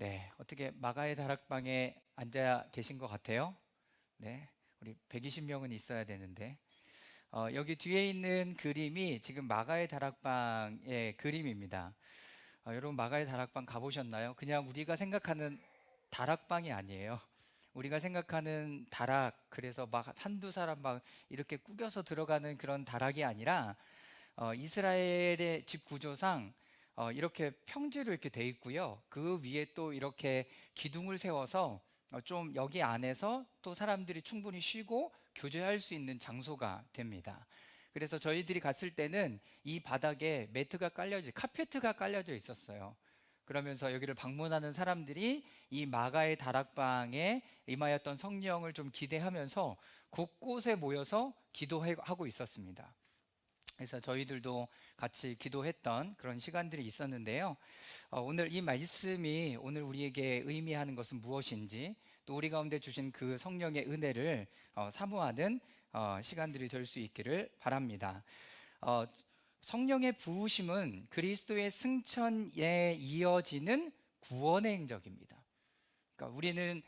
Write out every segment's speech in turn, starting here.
네, 어떻게 마가의 다락방에 앉아 계신 것 같아요? 네, 우리 120명은 있어야 되는데 여기 뒤에 있는 그림이 지금 마가의 다락방의 그림입니다. 여러분 마가의 다락방 가보셨나요? 그냥 우리가 생각하는 다락방이 아니에요. 우리가 생각하는 다락, 그래서 막 한두 사람 막 이렇게 꾸겨서 들어가는 그런 다락이 아니라 이스라엘의 집 구조상 이렇게 평지로 이렇게 돼 있고요. 그 위에 또 이렇게 기둥을 세워서 좀 여기 안에서 또 사람들이 충분히 쉬고 교제할 수 있는 장소가 됩니다. 그래서 저희들이 갔을 때는 이 바닥에 매트가 깔려져, 카페트가 깔려져 있었어요. 그러면서 여기를 방문하는 사람들이 이 마가의 다락방에 임하였던 성령을 좀 기대하면서 곳곳에 모여서 기도하고 있었습니다. 그래서 저희들도 같이 기도했던 그런 시간들이 있었는데요. 오늘 이 말씀이 오늘 우리에게 의미하는 것은 무엇인지, 또 우리 가운데 주신 그 성령의 은혜를 사모하는 시간들이 될 수 있기를 바랍니다. 어, 성령의 부으심은 그리스도의 승천에 이어지는 구원의 행적입니다. 그러니까 우리는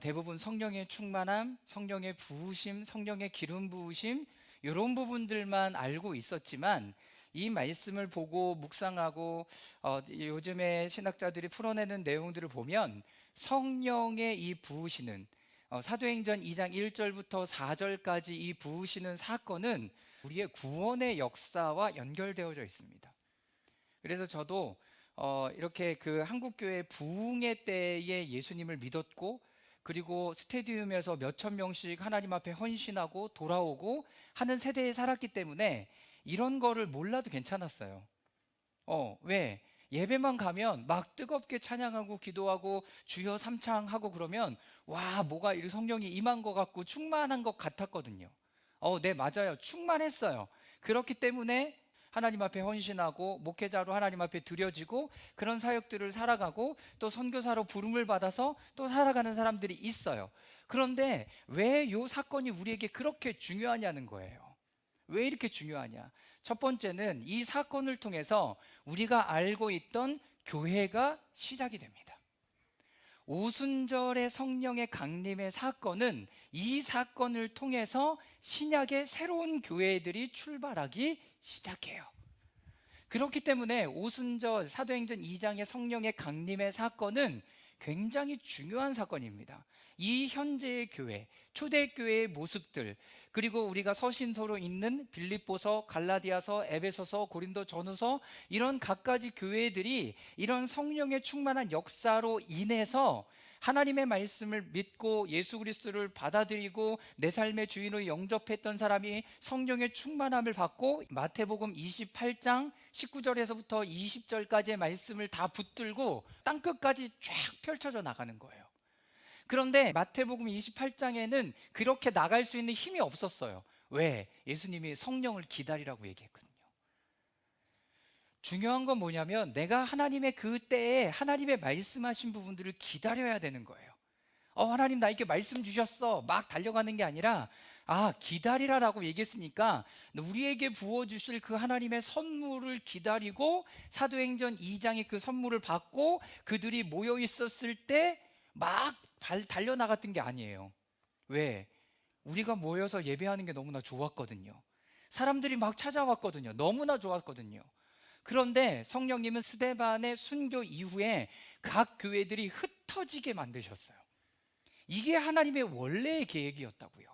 대부분 성령의 충만함, 성령의 부으심, 성령의 기름 부으심 이런 부분들만 알고 있었지만, 이 말씀을 보고 묵상하고 요즘에 신학자들이 풀어내는 내용들을 보면 성령의 이 부으시는 사도행전 2장 1절부터 4절까지 이 부으시는 사건은 우리의 구원의 역사와 연결되어져 있습니다. 그래서 저도 이렇게 그 한국교회 부흥의 때에 예수님을 믿었고, 그리고 스테디움에서 몇천 명씩 하나님 앞에 헌신하고 돌아오고 하는 세대에 살았기 때문에 이런 거를 몰라도 괜찮았어요. 왜? 예배만 가면 막 뜨겁게 찬양하고 기도하고 주여 삼창하고 그러면 와, 뭐가 이 성령이 임한 것 같고 충만한 것 같았거든요. 네, 맞아요. 충만했어요. 그렇기 때문에 하나님 앞에 헌신하고 목회자로 하나님 앞에 드려지고 그런 사역들을 살아가고 또 선교사로 부름을 받아서 또 살아가는 사람들이 있어요. 그런데 왜 이 사건이 우리에게 그렇게 중요하냐는 거예요. 왜 이렇게 중요하냐? 첫 번째는 이 사건을 통해서 우리가 알고 있던 교회가 시작이 됩니다. 오순절의 성령의 강림의 사건은 이 사건을 통해서 신약의 새로운 교회들이 출발하기 시작해요. 그렇기 때문에 오순절 사도행전 2장의 성령의 강림의 사건은 굉장히 중요한 사건입니다. 이 현재의 교회, 초대교회의 모습들, 그리고 우리가 서신서로 있는 빌립보서, 갈라디아서, 에베소서, 고린도 전후서, 이런 갖가지 교회들이 이런 성령의 충만한 역사로 인해서 하나님의 말씀을 믿고 예수 그리스도를 받아들이고 내 삶의 주인으로 영접했던 사람이 성령의 충만함을 받고 마태복음 28장 19절에서부터 20절까지의 말씀을 다 붙들고 땅끝까지 쫙 펼쳐져 나가는 거예요. 그런데 마태복음 28장에는 그렇게 나갈 수 있는 힘이 없었어요. 왜? 예수님이 성령을 기다리라고 얘기했거든요. 중요한 건 뭐냐면 내가 하나님의 그 때에 하나님의 말씀하신 부분들을 기다려야 되는 거예요. 하나님 나에게 말씀 주셨어 막 달려가는 게 아니라, 기다리라라고 얘기했으니까 우리에게 부어주실 그 하나님의 선물을 기다리고 사도행전 2장의 그 선물을 받고 그들이 모여 있었을 때 막 달려나갔던 게 아니에요. 왜? 우리가 모여서 예배하는 게 너무나 좋았거든요. 사람들이 막 찾아왔거든요. 너무나 좋았거든요. 그런데 성령님은 스데반의 순교 이후에 각 교회들이 흩어지게 만드셨어요. 이게 하나님의 원래의 계획이었다고요.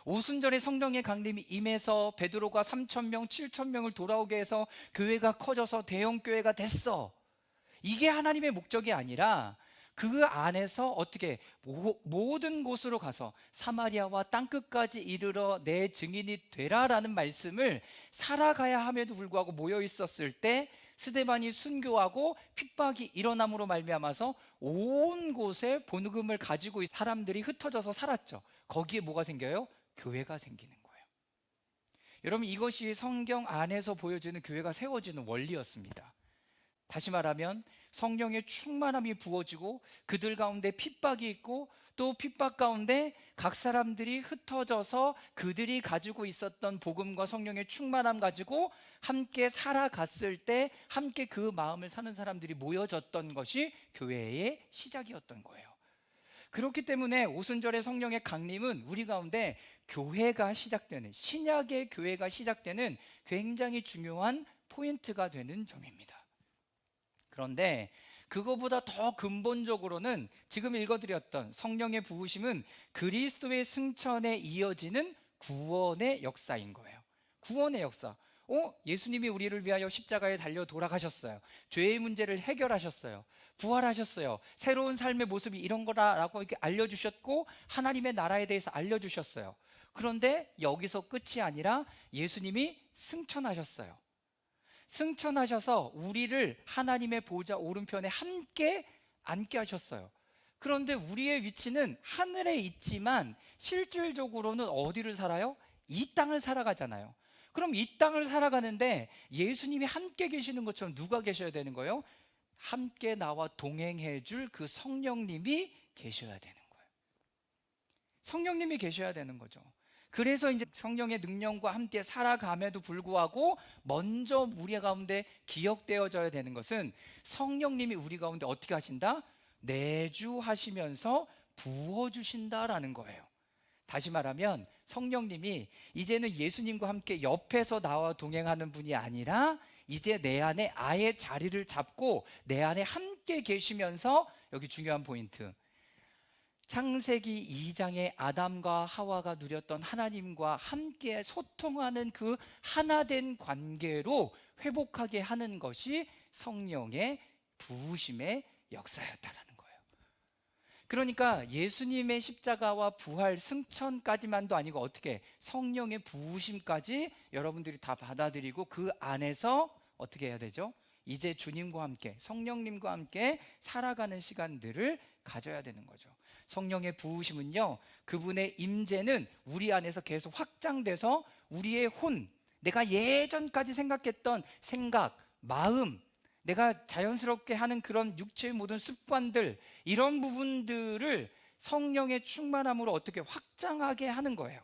오순절에 성령의 강림이 임해서 베드로가 3,000명, 7,000명을 돌아오게 해서 교회가 커져서 대형 교회가 됐어. 이게 하나님의 목적이 아니라 그 안에서 어떻게 모든 곳으로 가서 사마리아와 땅끝까지 이르러 내 증인이 되라라는 말씀을 살아가야 함에도 불구하고 모여 있었을 때 스데반이 순교하고 핍박이 일어남으로 말미암아서 온 곳에 본금을 가지고 사람들이 흩어져서 살았죠. 거기에 뭐가 생겨요? 교회가 생기는 거예요. 여러분, 이것이 성경 안에서 보여지는 교회가 세워지는 원리였습니다. 다시 말하면 성령의 충만함이 부어지고 그들 가운데 핍박이 있고 또 핍박 가운데 각 사람들이 흩어져서 그들이 가지고 있었던 복음과 성령의 충만함 가지고 함께 살아갔을 때 함께 그 마음을 사는 사람들이 모여졌던 것이 교회의 시작이었던 거예요. 그렇기 때문에 오순절의 성령의 강림은 우리 가운데 교회가 시작되는, 신약의 교회가 시작되는 굉장히 중요한 포인트가 되는 점입니다. 그런데 그거보다 더 근본적으로는 지금 읽어드렸던 성령의 부으심은 그리스도의 승천에 이어지는 구원의 역사인 거예요. 구원의 역사. 예수님이 우리를 위하여 십자가에 달려 돌아가셨어요. 죄의 문제를 해결하셨어요. 부활하셨어요. 새로운 삶의 모습이 이런 거라라고 이렇게 알려주셨고 하나님의 나라에 대해서 알려주셨어요. 그런데 여기서 끝이 아니라 예수님이 승천하셨어요. 승천하셔서 우리를 하나님의 보좌 오른편에 함께 앉게 하셨어요. 그런데 우리의 위치는 하늘에 있지만 실질적으로는 어디를 살아요? 이 땅을 살아가잖아요. 그럼 이 땅을 살아가는데 예수님이 함께 계시는 것처럼 누가 계셔야 되는 거예요? 함께 나와 동행해 줄 그 성령님이 계셔야 되는 거예요. 성령님이 계셔야 되는 거죠. 그래서 이제 성령의 능력과 함께 살아감에도 불구하고 먼저 우리 가운데 기억되어져야 되는 것은 성령님이 우리 가운데 어떻게 하신다? 내주하시면서 부어주신다라는 거예요. 다시 말하면 성령님이 이제는 예수님과 함께 옆에서 나와 동행하는 분이 아니라 이제 내 안에 아예 자리를 잡고 내 안에 함께 계시면서, 여기 중요한 포인트, 창세기 2장의 아담과 하와가 누렸던 하나님과 함께 소통하는 그 하나된 관계로 회복하게 하는 것이 성령의 부으심의 역사였다라는 거예요. 그러니까 예수님의 십자가와 부활 승천까지만도 아니고 어떻게 성령의 부으심까지 여러분들이 다 받아들이고 그 안에서 어떻게 해야 되죠? 이제 주님과 함께, 성령님과 함께 살아가는 시간들을 가져야 되는 거죠. 성령의 부으심은요, 그분의 임재는 우리 안에서 계속 확장돼서 우리의 혼, 내가 예전까지 생각했던 생각, 마음, 내가 자연스럽게 하는 그런 육체의 모든 습관들, 이런 부분들을 성령의 충만함으로 어떻게 확장하게 하는 거예요.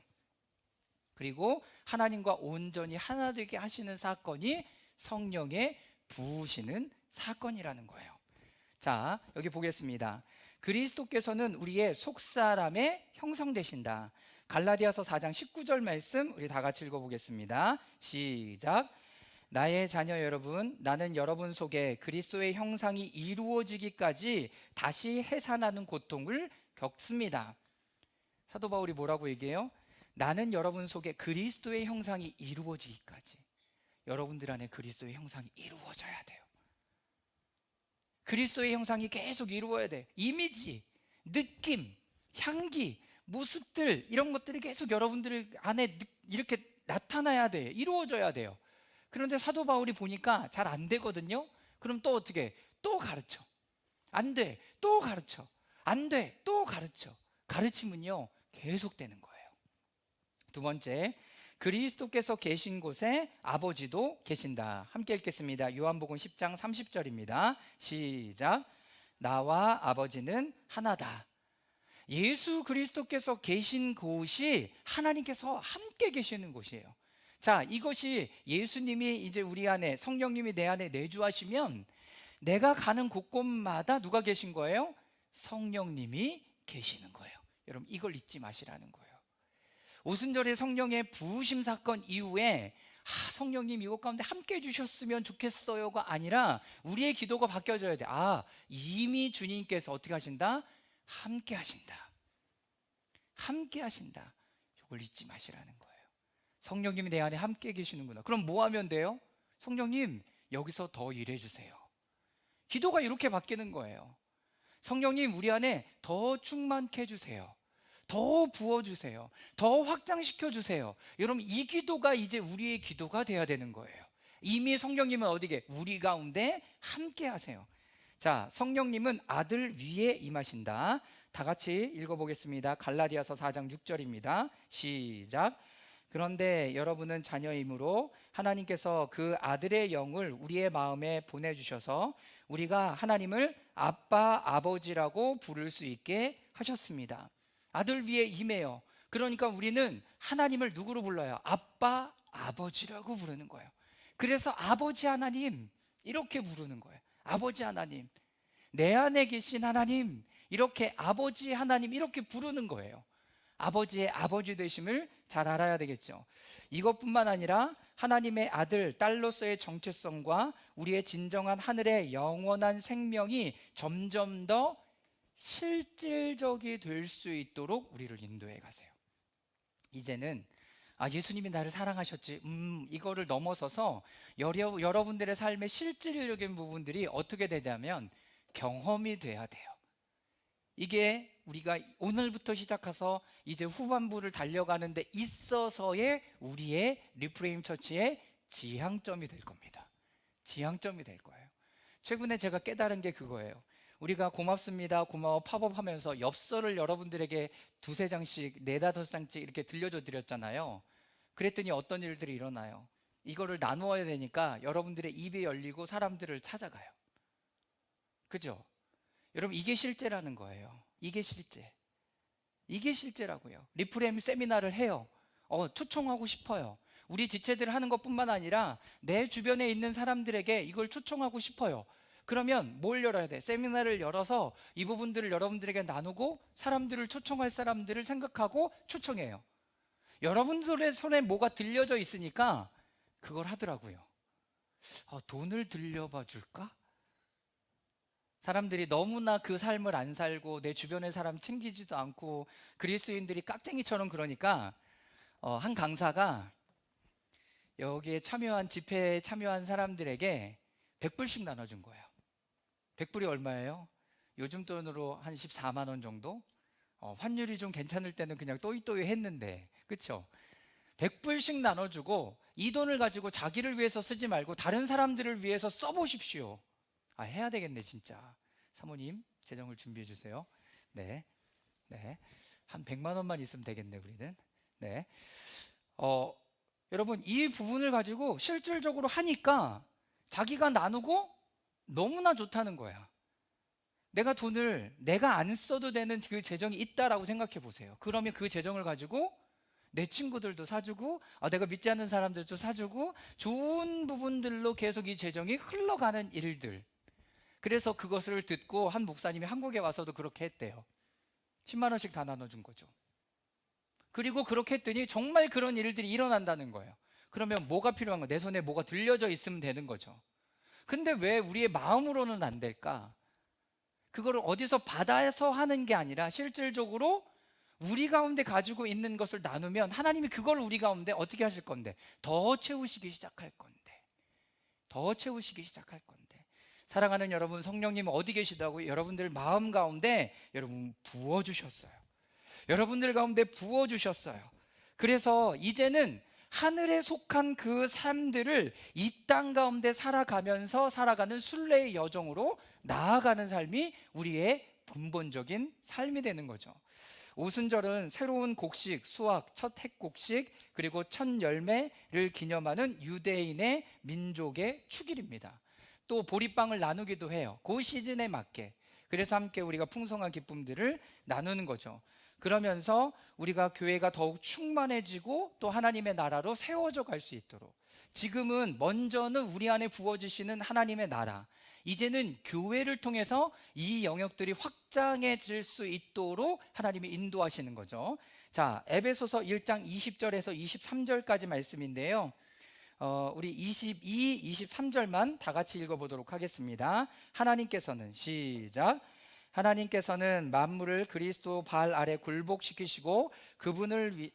그리고 하나님과 온전히 하나 되게 하시는 사건이 성령의 부으시는 사건이라는 거예요. 자, 여기 보겠습니다. 그리스도께서는 우리의 속사람의 형상 되신다. 갈라디아서 4장 19절 말씀 우리 다 같이 읽어보겠습니다. 시작. 나의 자녀 여러분, 나는 여러분 속에 그리스도의 형상이 이루어지기까지 다시 해산하는 고통을 겪습니다. 사도 바울이 뭐라고 얘기해요? 나는 여러분 속에 그리스도의 형상이 이루어지기까지. 여러분들 안에 그리스도의 형상이 이루어져야 돼요. 그리스도의 형상이 계속 이루어야 돼. 이미지, 느낌, 향기, 모습들, 이런 것들이 계속 여러분들 안에 이렇게 나타나야 돼. 이루어져야 돼요. 그런데 사도 바울이 보니까 잘 안 되거든요. 그럼 또 어떻게? 또 가르쳐. 안 돼. 또 가르쳐. 안 돼. 또 가르쳐. 가르침은요, 계속되는 거예요. 두 번째, 그리스도께서 계신 곳에 아버지도 계신다. 함께 읽겠습니다. 요한복음 10장 30절입니다. 시작. 나와 아버지는 하나다. 예수 그리스도께서 계신 곳이 하나님께서 함께 계시는 곳이에요. 자, 이것이 예수님이 이제 우리 안에, 성령님이 내 안에 내주하시면 내가 가는 곳곳마다 누가 계신 거예요? 성령님이 계시는 거예요. 여러분, 이걸 잊지 마시라는 거예요. 오순절의 성령의 부으심 사건 이후에 성령님 이곳 가운데 함께 해주셨으면 좋겠어요가 아니라 우리의 기도가 바뀌어져야 돼. 이미 주님께서 어떻게 하신다? 함께 하신다. 함께 하신다. 이걸 잊지 마시라는 거예요. 성령님이 내 안에 함께 계시는구나. 그럼 뭐 하면 돼요? 성령님, 여기서 더 일해주세요. 기도가 이렇게 바뀌는 거예요. 성령님, 우리 안에 더 충만케 해주세요. 더 부어주세요. 더 확장시켜주세요. 여러분, 이 기도가 이제 우리의 기도가 돼야 되는 거예요. 이미 성령님은 어디게? 우리 가운데 함께 하세요. 자, 성령님은 아들 위에 임하신다. 다 같이 읽어보겠습니다. 갈라디아서 4장 6절입니다. 시작. 그런데 여러분은 자녀이므로 하나님께서 그 아들의 영을 우리의 마음에 보내주셔서 우리가 하나님을 아빠, 아버지라고 부를 수 있게 하셨습니다. 아들 위에 임해요. 그러니까 우리는 하나님을 누구로 불러요? 아빠, 아버지라고 부르는 거예요. 그래서 아버지 하나님 이렇게 부르는 거예요. 아버지 하나님, 내 안에 계신 하나님, 이렇게 아버지 하나님 이렇게 부르는 거예요. 아버지의 아버지 되심을 잘 알아야 되겠죠. 이것뿐만 아니라 하나님의 아들, 딸로서의 정체성과 우리의 진정한 하늘의 영원한 생명이 점점 더 실질적이 될 수 있도록 우리를 인도해 가세요. 이제는 예수님이 나를 사랑하셨지. 이거를 넘어서서 여러분들의 삶의 실질적인 부분들이 어떻게 되냐면 경험이 돼야 돼요. 이게 우리가 오늘부터 시작해서 이제 후반부를 달려가는 데 있어서의 우리의 리프레임 처치의 지향점이 될 겁니다. 지향점이 될 거예요. 최근에 제가 깨달은 게 그거예요. 우리가 고맙습니다, 고마워 팝업하면서 엽서를 여러분들에게 두세 장씩, 네다섯 장씩 이렇게 들려줘 드렸잖아요. 그랬더니 어떤 일들이 일어나요? 이거를 나누어야 되니까 여러분들의 입이 열리고 사람들을 찾아가요. 그죠? 여러분, 이게 실제라는 거예요. 이게 실제. 이게 실제라고요. 리프레임 세미나를 해요. 초청하고 싶어요. 우리 지체들 하는 것뿐만 아니라 내 주변에 있는 사람들에게 이걸 초청하고 싶어요. 그러면 뭘 열어야 돼? 세미나를 열어서 이 부분들을 여러분들에게 나누고 사람들을 초청할 사람들을 생각하고 초청해요. 여러분들의 손에 뭐가 들려져 있으니까 그걸 하더라고요. 돈을 들려봐 줄까? 사람들이 너무나 그 삶을 안 살고 내 주변의 사람 챙기지도 않고 그리스도인들이 깍쟁이처럼 그러니까 한 강사가 여기에 참여한 집회에 참여한 사람들에게 100불씩 나눠준 거예요. 100불이 얼마예요? 요즘 돈으로 한 14만 원 정도? 환율이 좀 괜찮을 때는 그냥 또이또이 했는데, 그렇죠? 100불씩 나눠주고 이 돈을 가지고 자기를 위해서 쓰지 말고 다른 사람들을 위해서 써보십시오. 해야 되겠네 진짜. 사모님 재정을 준비해 주세요. 네, 네, 한 100만 원만 있으면 되겠네 우리는. 네, 여러분 이 부분을 가지고 실질적으로 하니까 자기가 나누고 너무나 좋다는 거야. 내가 돈을 내가 안 써도 되는 그 재정이 있다라고 생각해 보세요. 그러면 그 재정을 가지고 내 친구들도 사주고 내가 믿지 않는 사람들도 사주고 좋은 부분들로 계속 이 재정이 흘러가는 일들. 그래서 그것을 듣고 한 목사님이 한국에 와서도 그렇게 했대요. 10만 원씩 다 나눠준 거죠. 그리고 그렇게 했더니 정말 그런 일들이 일어난다는 거예요. 그러면 뭐가 필요한 거예요? 내 손에 뭐가 들려져 있으면 되는 거죠. 근데 왜 우리의 마음으로는 안 될까? 그거를 어디서 받아서 하는 게 아니라 실질적으로 우리 가운데 가지고 있는 것을 나누면 하나님이 그걸 우리 가운데 어떻게 하실 건데? 더 채우시기 시작할 건데. 더 채우시기 시작할 건데. 사랑하는 여러분, 성령님은 어디 계시다고? 여러분들 마음 가운데 여러분 부어주셨어요. 여러분들 가운데 부어주셨어요. 그래서 이제는 하늘에 속한 그 삶들을 이 땅 가운데 살아가면서 살아가는 순례의 여정으로 나아가는 삶이 우리의 근본적인 삶이 되는 거죠. 오순절은 새로운 곡식, 수확, 첫 핵곡식, 그리고 첫 열매를 기념하는 유대인의 민족의 축일입니다. 또 보리빵을 나누기도 해요. 그 시즌에 맞게. 그래서 함께 우리가 풍성한 기쁨들을 나누는 거죠. 그러면서 우리가 교회가 더욱 충만해지고 또 하나님의 나라로 세워져 갈 수 있도록, 지금은 먼저는 우리 안에 부어지시는 하나님의 나라, 이제는 교회를 통해서 이 영역들이 확장해질 수 있도록 하나님이 인도하시는 거죠. 자, 에베소서 1장 20절에서 23절까지 말씀인데요. 우리 22, 23절만 다 같이 읽어보도록 하겠습니다. 하나님께서는 시작. 하나님께서는 만물을 그리스도 발 아래 굴복시키시고 그분을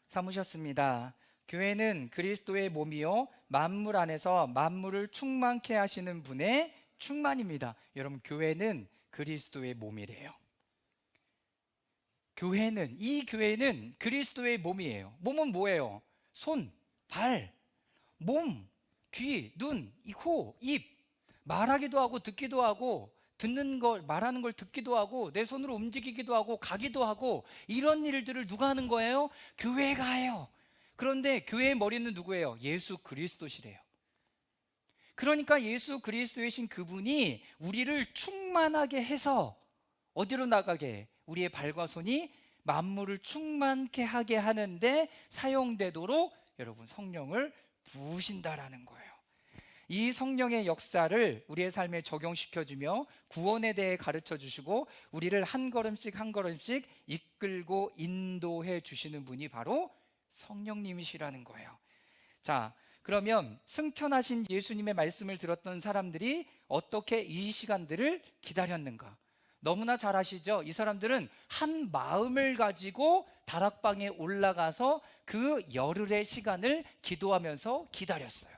삼으셨습니다. 교회는 그리스도의 몸이요 만물 안에서 만물을 충만케 하시는 분의 충만입니다. 여러분, 교회는 그리스도의 몸이래요. 이 교회는 그리스도의 몸이에요. 몸은 뭐예요? 손, 발, 몸, 귀, 눈, 코, 입, 말하기도 하고 듣기도 하고 듣는 걸, 말하는 걸 듣기도 하고 내 손으로 움직이기도 하고 가기도 하고 이런 일들을 누가 하는 거예요? 교회가 해요. 그런데 교회의 머리는 누구예요? 예수 그리스도시래요. 그러니까 예수 그리스도이신 그분이 우리를 충만하게 해서 어디로 나가게 해? 우리의 발과 손이 만물을 충만케 하게 하는데 사용되도록 여러분 성령을 부으신다라는 거예요. 이 성령의 역사를 우리의 삶에 적용시켜주며 구원에 대해 가르쳐 주시고 우리를 한 걸음씩 한 걸음씩 이끌고 인도해 주시는 분이 바로 성령님이시라는 거예요. 자, 그러면 승천하신 예수님의 말씀을 들었던 사람들이 어떻게 이 시간들을 기다렸는가? 너무나 잘 아시죠? 이 사람들은 한 마음을 가지고 다락방에 올라가서 그 열흘의 시간을 기도하면서 기다렸어요.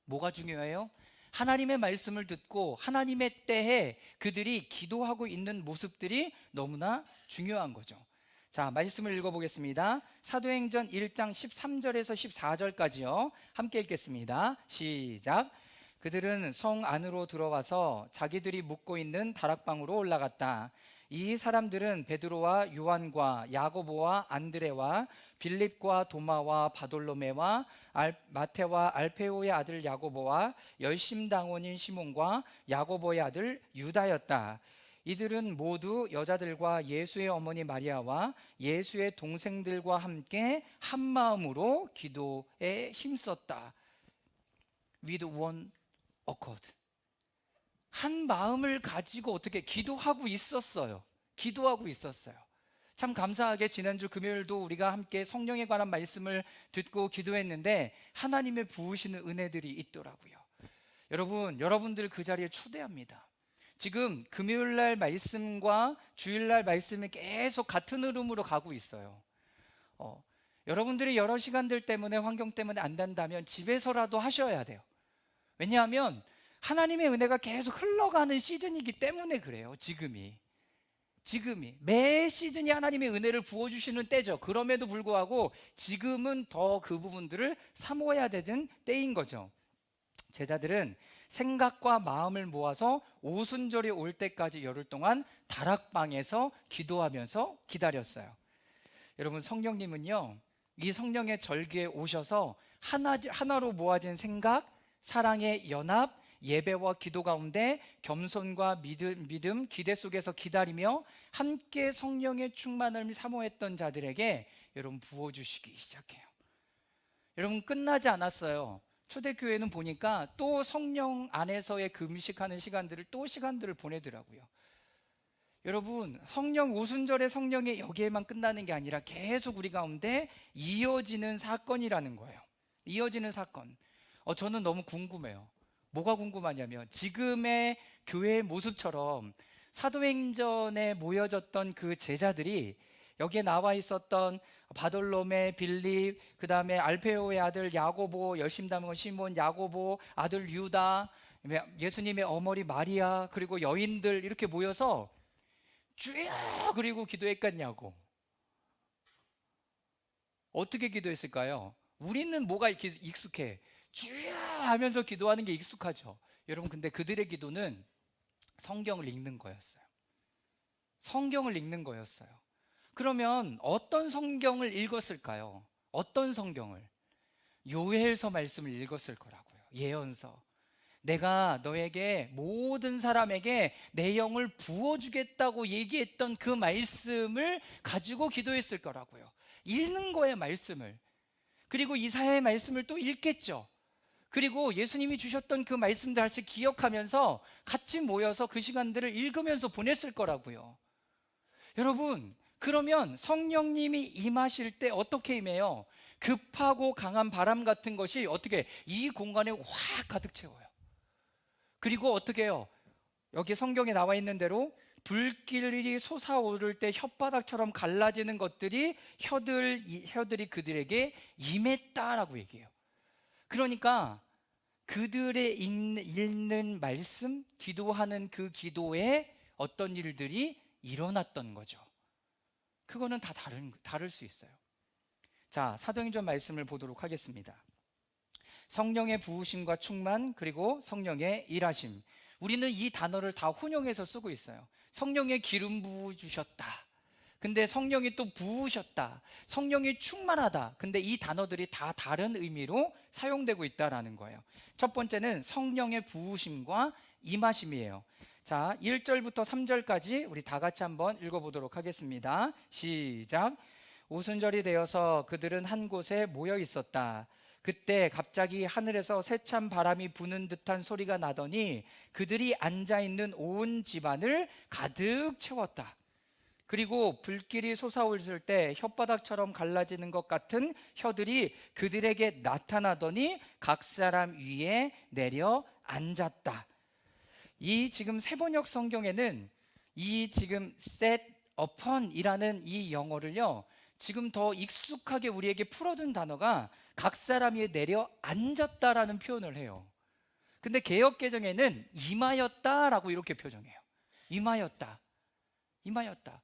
뭐가 중요해요? 하나님의 말씀을 듣고 하나님의 때에 그들이 기도하고 있는 모습들이 너무나 중요한 거죠. 자, 말씀을 읽어보겠습니다. 사도행전 1장 13절에서 14절까지요. 함께 읽겠습니다. 시작. 그들은 성 안으로 들어와서 자기들이 묵고 있는 다락방으로 올라갔다. 이 사람들은 베드로와 요한과 야고보와 안드레와 빌립과 도마와 바돌로메와 마테와 알페오의 아들 야고보와 열심당원인 시몬과 야고보의 아들 유다였다. 이들은 모두 여자들과 예수의 어머니 마리아와 예수의 동생들과 함께 한 마음으로 기도에 힘썼다. With one accord. 한 마음을 가지고 어떻게 기도하고 있었어요. 기도하고 있었어요. 참 감사하게 지난주 금요일도 우리가 함께 성령에 관한 말씀을 듣고 기도했는데 하나님의 부으시는 은혜들이 있더라고요. 여러분, 여러분들 그 자리에 초대합니다. 지금 금요일날 말씀과 주일날 말씀이 계속 같은 흐름으로 가고 있어요. 여러분들이 여러 시간들 때문에 환경 때문에 안 된다면 집에서라도 하셔야 돼요. 왜냐하면 하나님의 은혜가 계속 흘러가는 시즌이기 때문에 그래요. 지금이 매 시즌이 하나님의 은혜를 부어주시는 때죠. 그럼에도 불구하고 지금은 더 그 부분들을 사모해야 되는 때인 거죠. 제자들은 생각과 마음을 모아서 오순절이 올 때까지 열흘 동안 다락방에서 기도하면서 기다렸어요. 여러분, 성령님은요, 이 성령의 절기에 오셔서 하나로 모아진 생각, 사랑의 연합, 예배와 기도 가운데 겸손과 믿음, 기대 속에서 기다리며 함께 성령의 충만함을 사모했던 자들에게 여러분 부어주시기 시작해요. 여러분, 끝나지 않았어요. 초대교회는 보니까 또 성령 안에서의 금식하는 시간들을 또 시간들을 보내더라고요. 여러분, 성령 오순절의 성령의 여기에만 끝나는 게 아니라 계속 우리 가운데 이어지는 사건이라는 거예요. 이어지는 사건. 저는 너무 궁금해요. 뭐가 궁금하냐면 지금의 교회의 모습처럼 사도행전에 모여졌던 그 제자들이 여기에 나와 있었던 바돌로메, 빌립, 그 다음에 알페오의 아들 야고보, 열심당원 시몬, 야고보 아들 유다, 예수님의 어머니 마리아, 그리고 여인들 이렇게 모여서 주여 그리고 기도했겠냐고. 어떻게 기도했을까요? 우리는 뭐가 이렇게 익숙해? 주여 하면서 기도하는 게 익숙하죠. 여러분, 근데 그들의 기도는 성경을 읽는 거였어요. 성경을 읽는 거였어요. 그러면 어떤 성경을 읽었을까요? 어떤 성경을? 요엘서 말씀을 읽었을 거라고요. 예언서. 내가 너에게 모든 사람에게 내 영을 부어주겠다고 얘기했던 그 말씀을 가지고 기도했을 거라고요. 읽는 거예요, 말씀을. 그리고 이사야의 말씀을 또 읽겠죠. 그리고 예수님이 주셨던 그 말씀들 다시 기억하면서 같이 모여서 그 시간들을 읽으면서 보냈을 거라고요. 여러분, 그러면 성령님이 임하실 때 어떻게 임해요? 급하고 강한 바람 같은 것이 어떻게 이 공간에 확 가득 채워요. 그리고 어떻게 해요? 여기 성경에 나와 있는 대로 불길이 솟아오를 때 혓바닥처럼 갈라지는 것들이 혀들이 그들에게 임했다라고 얘기해요. 그러니까 그들의 읽는 말씀, 기도하는 그 기도에 어떤 일들이 일어났던 거죠. 그거는 다 다를 수 있어요. 자, 사도행전 말씀을 보도록 하겠습니다. 성령의 부으심과 충만, 그리고 성령의 일하심. 우리는 이 단어를 다 혼용해서 쓰고 있어요. 성령의 기름 부어 주셨다. 근데 성령이 또 부으셨다. 성령이 충만하다. 근데 이 단어들이 다 다른 의미로 사용되고 있다라는 거예요. 첫 번째는 성령의 부으심과 임하심이에요. 자, 1절부터 3절까지 우리 다 같이 한번 읽어보도록 하겠습니다. 시작. 오순절이 되어서 그들은 한 곳에 모여 있었다. 그때 갑자기 하늘에서 세찬 바람이 부는 듯한 소리가 나더니 그들이 앉아있는 온 집안을 가득 채웠다. 그리고 불길이 솟아오를 때 혓바닥처럼 갈라지는 것 같은 혀들이 그들에게 나타나더니 각 사람 위에 내려 앉았다. 이 지금 세번역 성경에는 이 지금 set upon이라는 이 영어를요, 지금 더 익숙하게 우리에게 풀어둔 단어가 각 사람 위에 내려 앉았다라는 표현을 해요. 근데 개역개정에는 임하였다라고 이렇게 표정해요. 임하였다. 임하였다.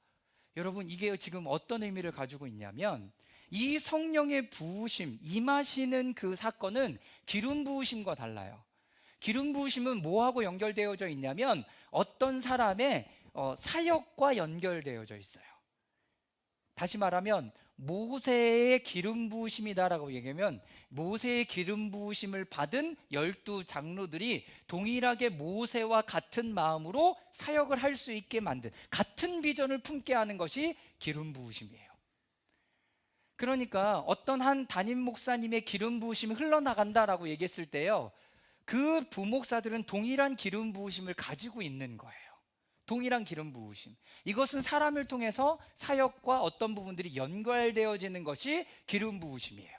여러분, 이게 지금 어떤 의미를 가지고 있냐면 이 성령의 부으심, 임하시는 그 사건은 기름 부으심과 달라요. 기름 부으심은 뭐하고 연결되어져 있냐면 어떤 사람의 사역과 연결되어져 있어요. 다시 말하면 모세의 기름 부으심이다라고 얘기하면 모세의 기름 부으심을 받은 12장로들이 동일하게 모세와 같은 마음으로 사역을 할 수 있게 만든, 같은 비전을 품게 하는 것이 기름 부으심이에요. 그러니까 어떤 한 담임 목사님의 기름 부으심이 흘러나간다라고 얘기했을 때요, 그 부목사들은 동일한 기름 부으심을 가지고 있는 거예요. 동일한 기름 부으심. 이것은 사람을 통해서 사역과 어떤 부분들이 연결되어지는 것이 기름 부으심이에요.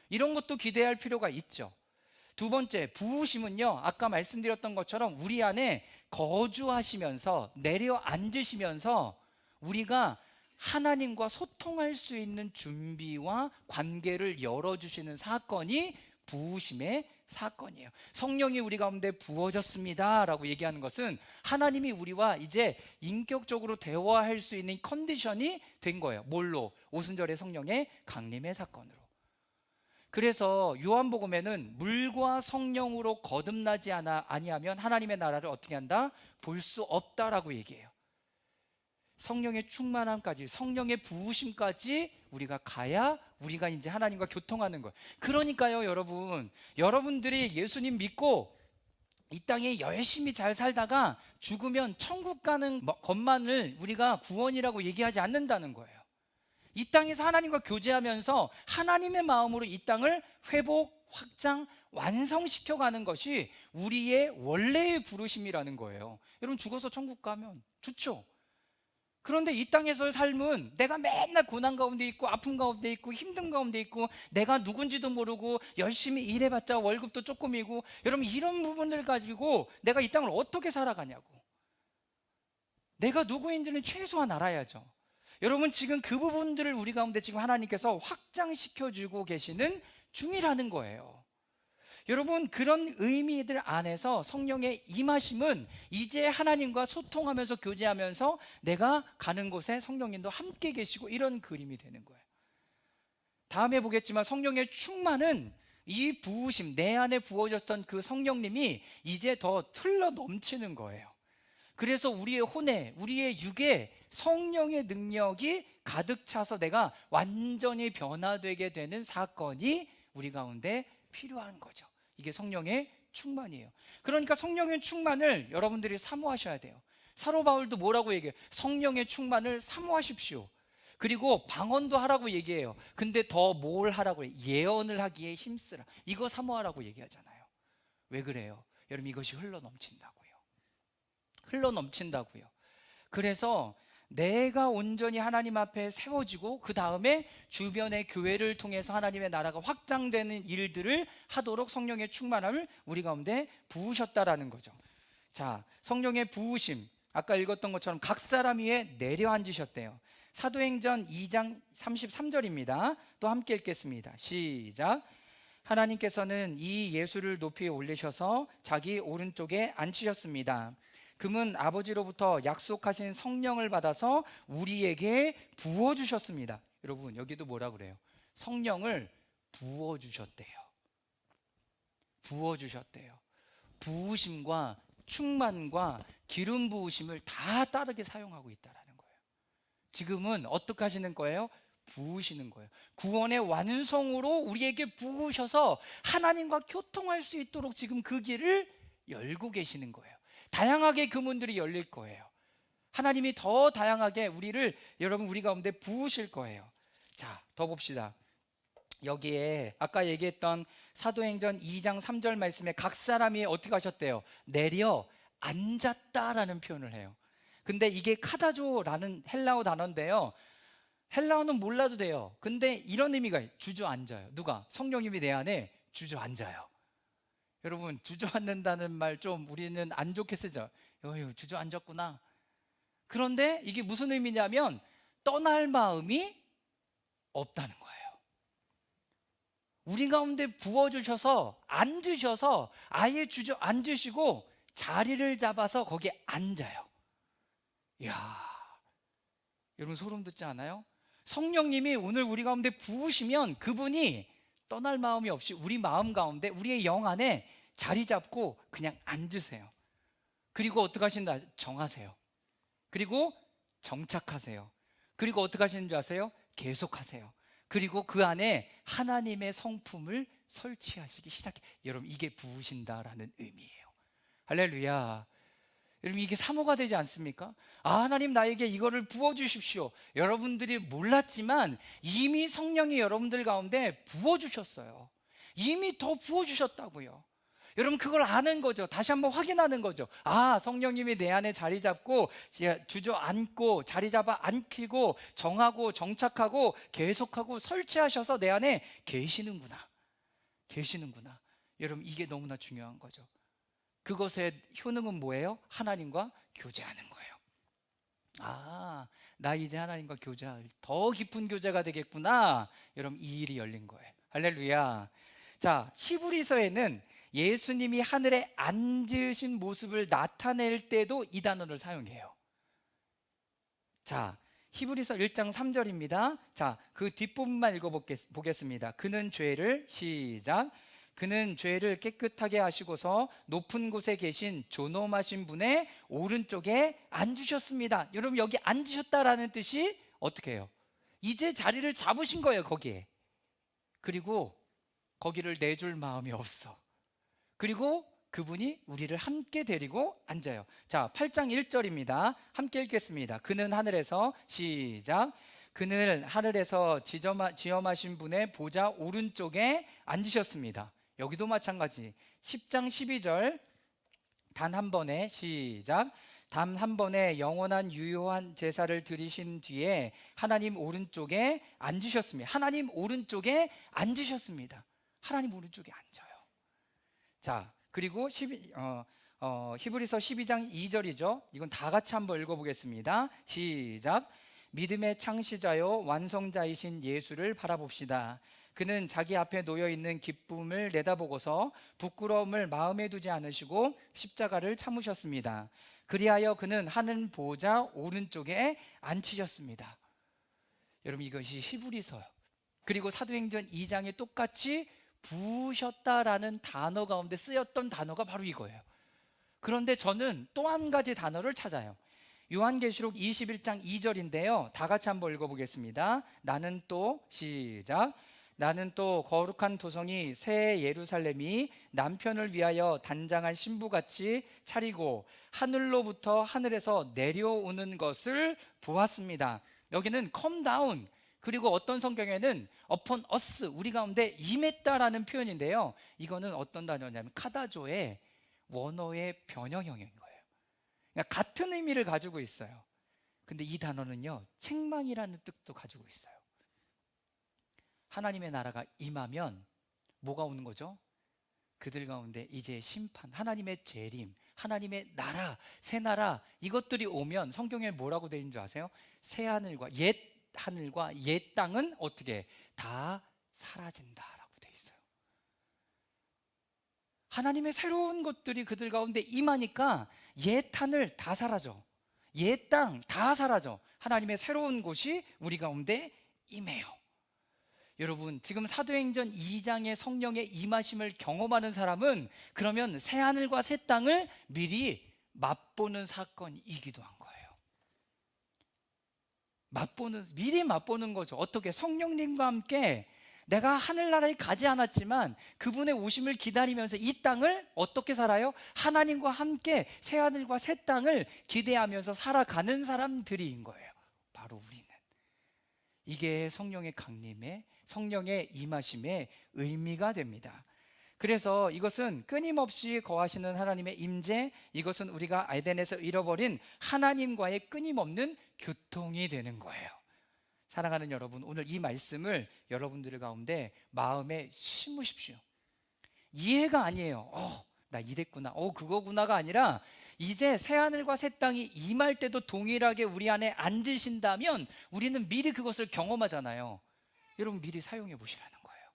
이런 것도 기대할 필요가 있죠. 두 번째, 부으심은요, 아까 말씀드렸던 것처럼 우리 안에 거주하시면서 내려앉으시면서 우리가 하나님과 소통할 수 있는 준비와 관계를 열어주시는 사건이 부으심의 사건이에요. 성령이 우리 가운데 부어졌습니다 라고 얘기하는 것은 하나님이 우리와 이제 인격적으로 대화할 수 있는 컨디션이 된 거예요. 뭘로? 오순절의 성령의 강림의 사건으로. 그래서 요한복음에는 물과 성령으로 거듭나지 아니하면 하나님의 나라를 어떻게 한다? 볼 수 없다라고 얘기해요. 성령의 충만함까지, 성령의 부으심까지 우리가 가야 우리가 이제 하나님과 교통하는 거예요. 그러니까요, 여러분들이 예수님 믿고 이 땅에 열심히 잘 살다가 죽으면 천국 가는 것만을 우리가 구원이라고 얘기하지 않는다는 거예요. 이 땅에서 하나님과 교제하면서 하나님의 마음으로 이 땅을 회복, 확장, 완성시켜 가는 것이 우리의 원래의 부르심이라는 거예요. 여러분, 죽어서 천국 가면 좋죠? 그런데 이 땅에서의 삶은 내가 맨날 고난 가운데 있고 아픔 가운데 있고 힘든 가운데 있고 내가 누군지도 모르고 열심히 일해봤자 월급도 조금이고, 여러분, 이런 부분들 가지고 내가 이 땅을 어떻게 살아가냐고. 내가 누구인지는 최소한 알아야죠. 여러분, 지금 그 부분들을 우리 가운데 지금 하나님께서 확장시켜주고 계시는 중이라는 거예요. 여러분, 그런 의미들 안에서 성령의 임하심은 이제 하나님과 소통하면서 교제하면서 내가 가는 곳에 성령님도 함께 계시고 이런 그림이 되는 거예요. 다음에 보겠지만 성령의 충만은 이 부으심, 내 안에 부어졌던 그 성령님이 이제 더 틀러 넘치는 거예요. 그래서 우리의 혼에, 우리의 육에 성령의 능력이 가득 차서 내가 완전히 변화되게 되는 사건이 우리 가운데 필요한 거죠. 이게 성령의 충만이에요. 그러니까 성령의 충만을 여러분들이 사모하셔야 돼요. 사도 바울도 뭐라고 얘기해요? 성령의 충만을 사모하십시오. 그리고 방언도 하라고 얘기해요. 근데 더 뭘 하라고 해요? 예언을 하기에 힘쓰라. 이거 사모하라고 얘기하잖아요. 왜 그래요? 여러분, 이것이 흘러넘친다고요. 흘러넘친다고요. 그래서 내가 온전히 하나님 앞에 세워지고 그 다음에 주변의 교회를 통해서 하나님의 나라가 확장되는 일들을 하도록 성령의 충만함을 우리 가운데 부으셨다라는 거죠. 자, 성령의 부으심, 아까 읽었던 것처럼 각 사람 위에 내려앉으셨대요. 사도행전 2장 33절입니다. 또 함께 읽겠습니다. 시작. 하나님께서는 이 예수를 높이 올리셔서 자기 오른쪽에 앉히셨습니다. 그는 아버지로부터 약속하신 성령을 받아서 우리에게 부어주셨습니다. 여러분, 여기도 뭐라 그래요? 성령을 부어주셨대요. 부어주셨대요. 부으심과 충만과 기름 부으심을 다 다르게 사용하고 있다라는 거예요. 지금은 어떻게 하시는 거예요? 부으시는 거예요. 구원의 완성으로 우리에게 부으셔서 하나님과 교통할 수 있도록 지금 그 길을 열고 계시는 거예요. 다양하게 그 문들이 열릴 거예요. 하나님이 더 다양하게 여러분 우리 가운데 부으실 거예요. 자, 더 봅시다. 여기에 아까 얘기했던 사도행전 2장 3절 말씀에 각 사람이 어떻게 하셨대요? 내려 앉았다라는 표현을 해요. 근데 이게 카다조라는 헬라어 단어인데요, 헬라어는 몰라도 돼요. 근데 이런 의미가 주저앉아요. 누가? 성령님이 내 안에 주저앉아요. 여러분, 주저앉는다는 말 좀 우리는 안 좋게 쓰죠. 어휴, 주저앉았구나. 그런데 이게 무슨 의미냐면 떠날 마음이 없다는 거예요. 우리 가운데 부어주셔서 앉으셔서 아예 주저앉으시고 자리를 잡아서 거기에 앉아요. 이야, 여러분 소름 돋지 않아요? 성령님이 오늘 우리 가운데 부으시면 그분이 떠날 마음이 없이 우리 마음 가운데, 우리의 영 안에 자리 잡고 그냥 앉으세요. 그리고 어떻게 하신다? 정하세요. 그리고 정착하세요. 그리고 어떻게 하시는 줄 아세요? 계속하세요. 그리고 그 안에 하나님의 성품을 설치하시기 시작해. 여러분, 이게 부으신다라는 의미예요. 할렐루야. 여러분, 이게 사모가 되지 않습니까? 아, 하나님 나에게 이거를 부어주십시오. 여러분들이 몰랐지만 이미 성령이 여러분들 가운데 부어주셨어요. 이미 더 부어주셨다고요. 여러분, 그걸 아는 거죠. 다시 한번 확인하는 거죠. 아, 성령님이 내 안에 자리 잡고 주저앉고 자리 잡아 앉히고 정하고 정착하고 계속하고 설치하셔서 내 안에 계시는구나. 여러분, 이게 너무나 중요한 거죠. 그것의 효능은 뭐예요? 하나님과 교제하는 거예요. 아, 나 이제 하나님과 교제할 더 깊은 교제가 되겠구나. 여러분, 이 일이 열린 거예요. 할렐루야. 자, 히브리서에는 예수님이 하늘에 앉으신 모습을 나타낼 때도 이 단어를 사용해요. 자, 히브리서 1장 3절입니다. 자, 그 뒷부분만 읽어보겠습니다. 그는 죄를, 시작, 그는 죄를 깨끗하게 하시고서 높은 곳에 계신 존엄하신 분의 오른쪽에 앉으셨습니다. 여러분, 여기 앉으셨다라는 뜻이 어떻게 해요? 이제 자리를 잡으신 거예요, 거기에. 그리고 거기를 내줄 마음이 없어. 그리고 그분이 우리를 함께 데리고 앉아요. 자, 8장 1절입니다. 함께 읽겠습니다. 그는 하늘에서, 시작, 그는 하늘에서 지엄하신 분의 보좌 오른쪽에 앉으셨습니다. 여기도 마찬가지. 10장 12절 단 한 번에, 시작, 단 한 번에 영원한 유효한 제사를 드리신 뒤에 하나님 오른쪽에 앉으셨습니다. 하나님 오른쪽에 앉으셨습니다. 하나님 오른쪽에 앉아요. 자, 그리고 히브리서 12장 2절이죠. 이건 다 같이 한번 읽어보겠습니다. 시작, 믿음의 창시자요 완성자이신 예수를 바라봅시다. 그는 자기 앞에 놓여있는 기쁨을 내다보고서 부끄러움을 마음에 두지 않으시고 십자가를 참으셨습니다. 그리하여 그는 하늘 보좌 오른쪽에 앉히셨습니다. 여러분, 이것이 히브리서요. 그리고 사도행전 2장에 똑같이 부으셨다라는 단어 가운데 쓰였던 단어가 바로 이거예요. 그런데 저는 또 한 가지 단어를 찾아요. 요한계시록 21장 2절인데요. 다 같이 한번 읽어보겠습니다. 나는 또, 시작, 나는 또 거룩한 도성이 새 예루살렘이 남편을 위하여 단장한 신부같이 차리고 하늘로부터 하늘에서 내려오는 것을 보았습니다. 여기는 come down, 그리고 어떤 성경에는 upon us, 우리 가운데 임했다라는 표현인데요. 이거는 어떤 단어냐면 카다조의 원어의 변형형인 거예요. 그러니까 같은 의미를 가지고 있어요. 근데 이 단어는요, 책망이라는 뜻도 가지고 있어요. 하나님의 나라가 임하면 뭐가 오는 거죠? 그들 가운데 이제 심판, 하나님의 재림, 하나님의 나라, 새 나라, 이것들이 오면 성경에 뭐라고 되어 있는 줄 아세요? 새 하늘과 옛 하늘과 옛 땅은 어떻게 다 사라진다라고 되어 있어요. 하나님의 새로운 것들이 그들 가운데 임하니까 옛 하늘 다 사라져, 옛 땅 다 사라져. 하나님의 새로운 곳이 우리 가운데 임해요. 여러분, 지금 사도행전 2장의 성령의 임하심을 경험하는 사람은 그러면 새하늘과 새 땅을 미리 맛보는 사건이기도 한 거예요. 미리 맛보는 거죠. 어떻게? 성령님과 함께 내가 하늘나라에 가지 않았지만 그분의 오심을 기다리면서 이 땅을 어떻게 살아요? 하나님과 함께 새하늘과 새 땅을 기대하면서 살아가는 사람들인 거예요. 바로 우리는. 이게 성령의 강림의, 성령의 임하심의 의미가 됩니다. 그래서 이것은 끊임없이 거하시는 하나님의 임재, 이것은 우리가 에덴에서 잃어버린 하나님과의 끊임없는 교통이 되는 거예요. 사랑하는 여러분, 오늘 이 말씀을 여러분들 가운데 마음에 심으십시오. 이해가 아니에요. 나 이랬구나, 그거구나가 아니라 이제 새하늘과 새 땅이 임할 때도 동일하게 우리 안에 앉으신다면 우리는 미리 그것을 경험하잖아요. 여러분, 미리 사용해 보시라는 거예요.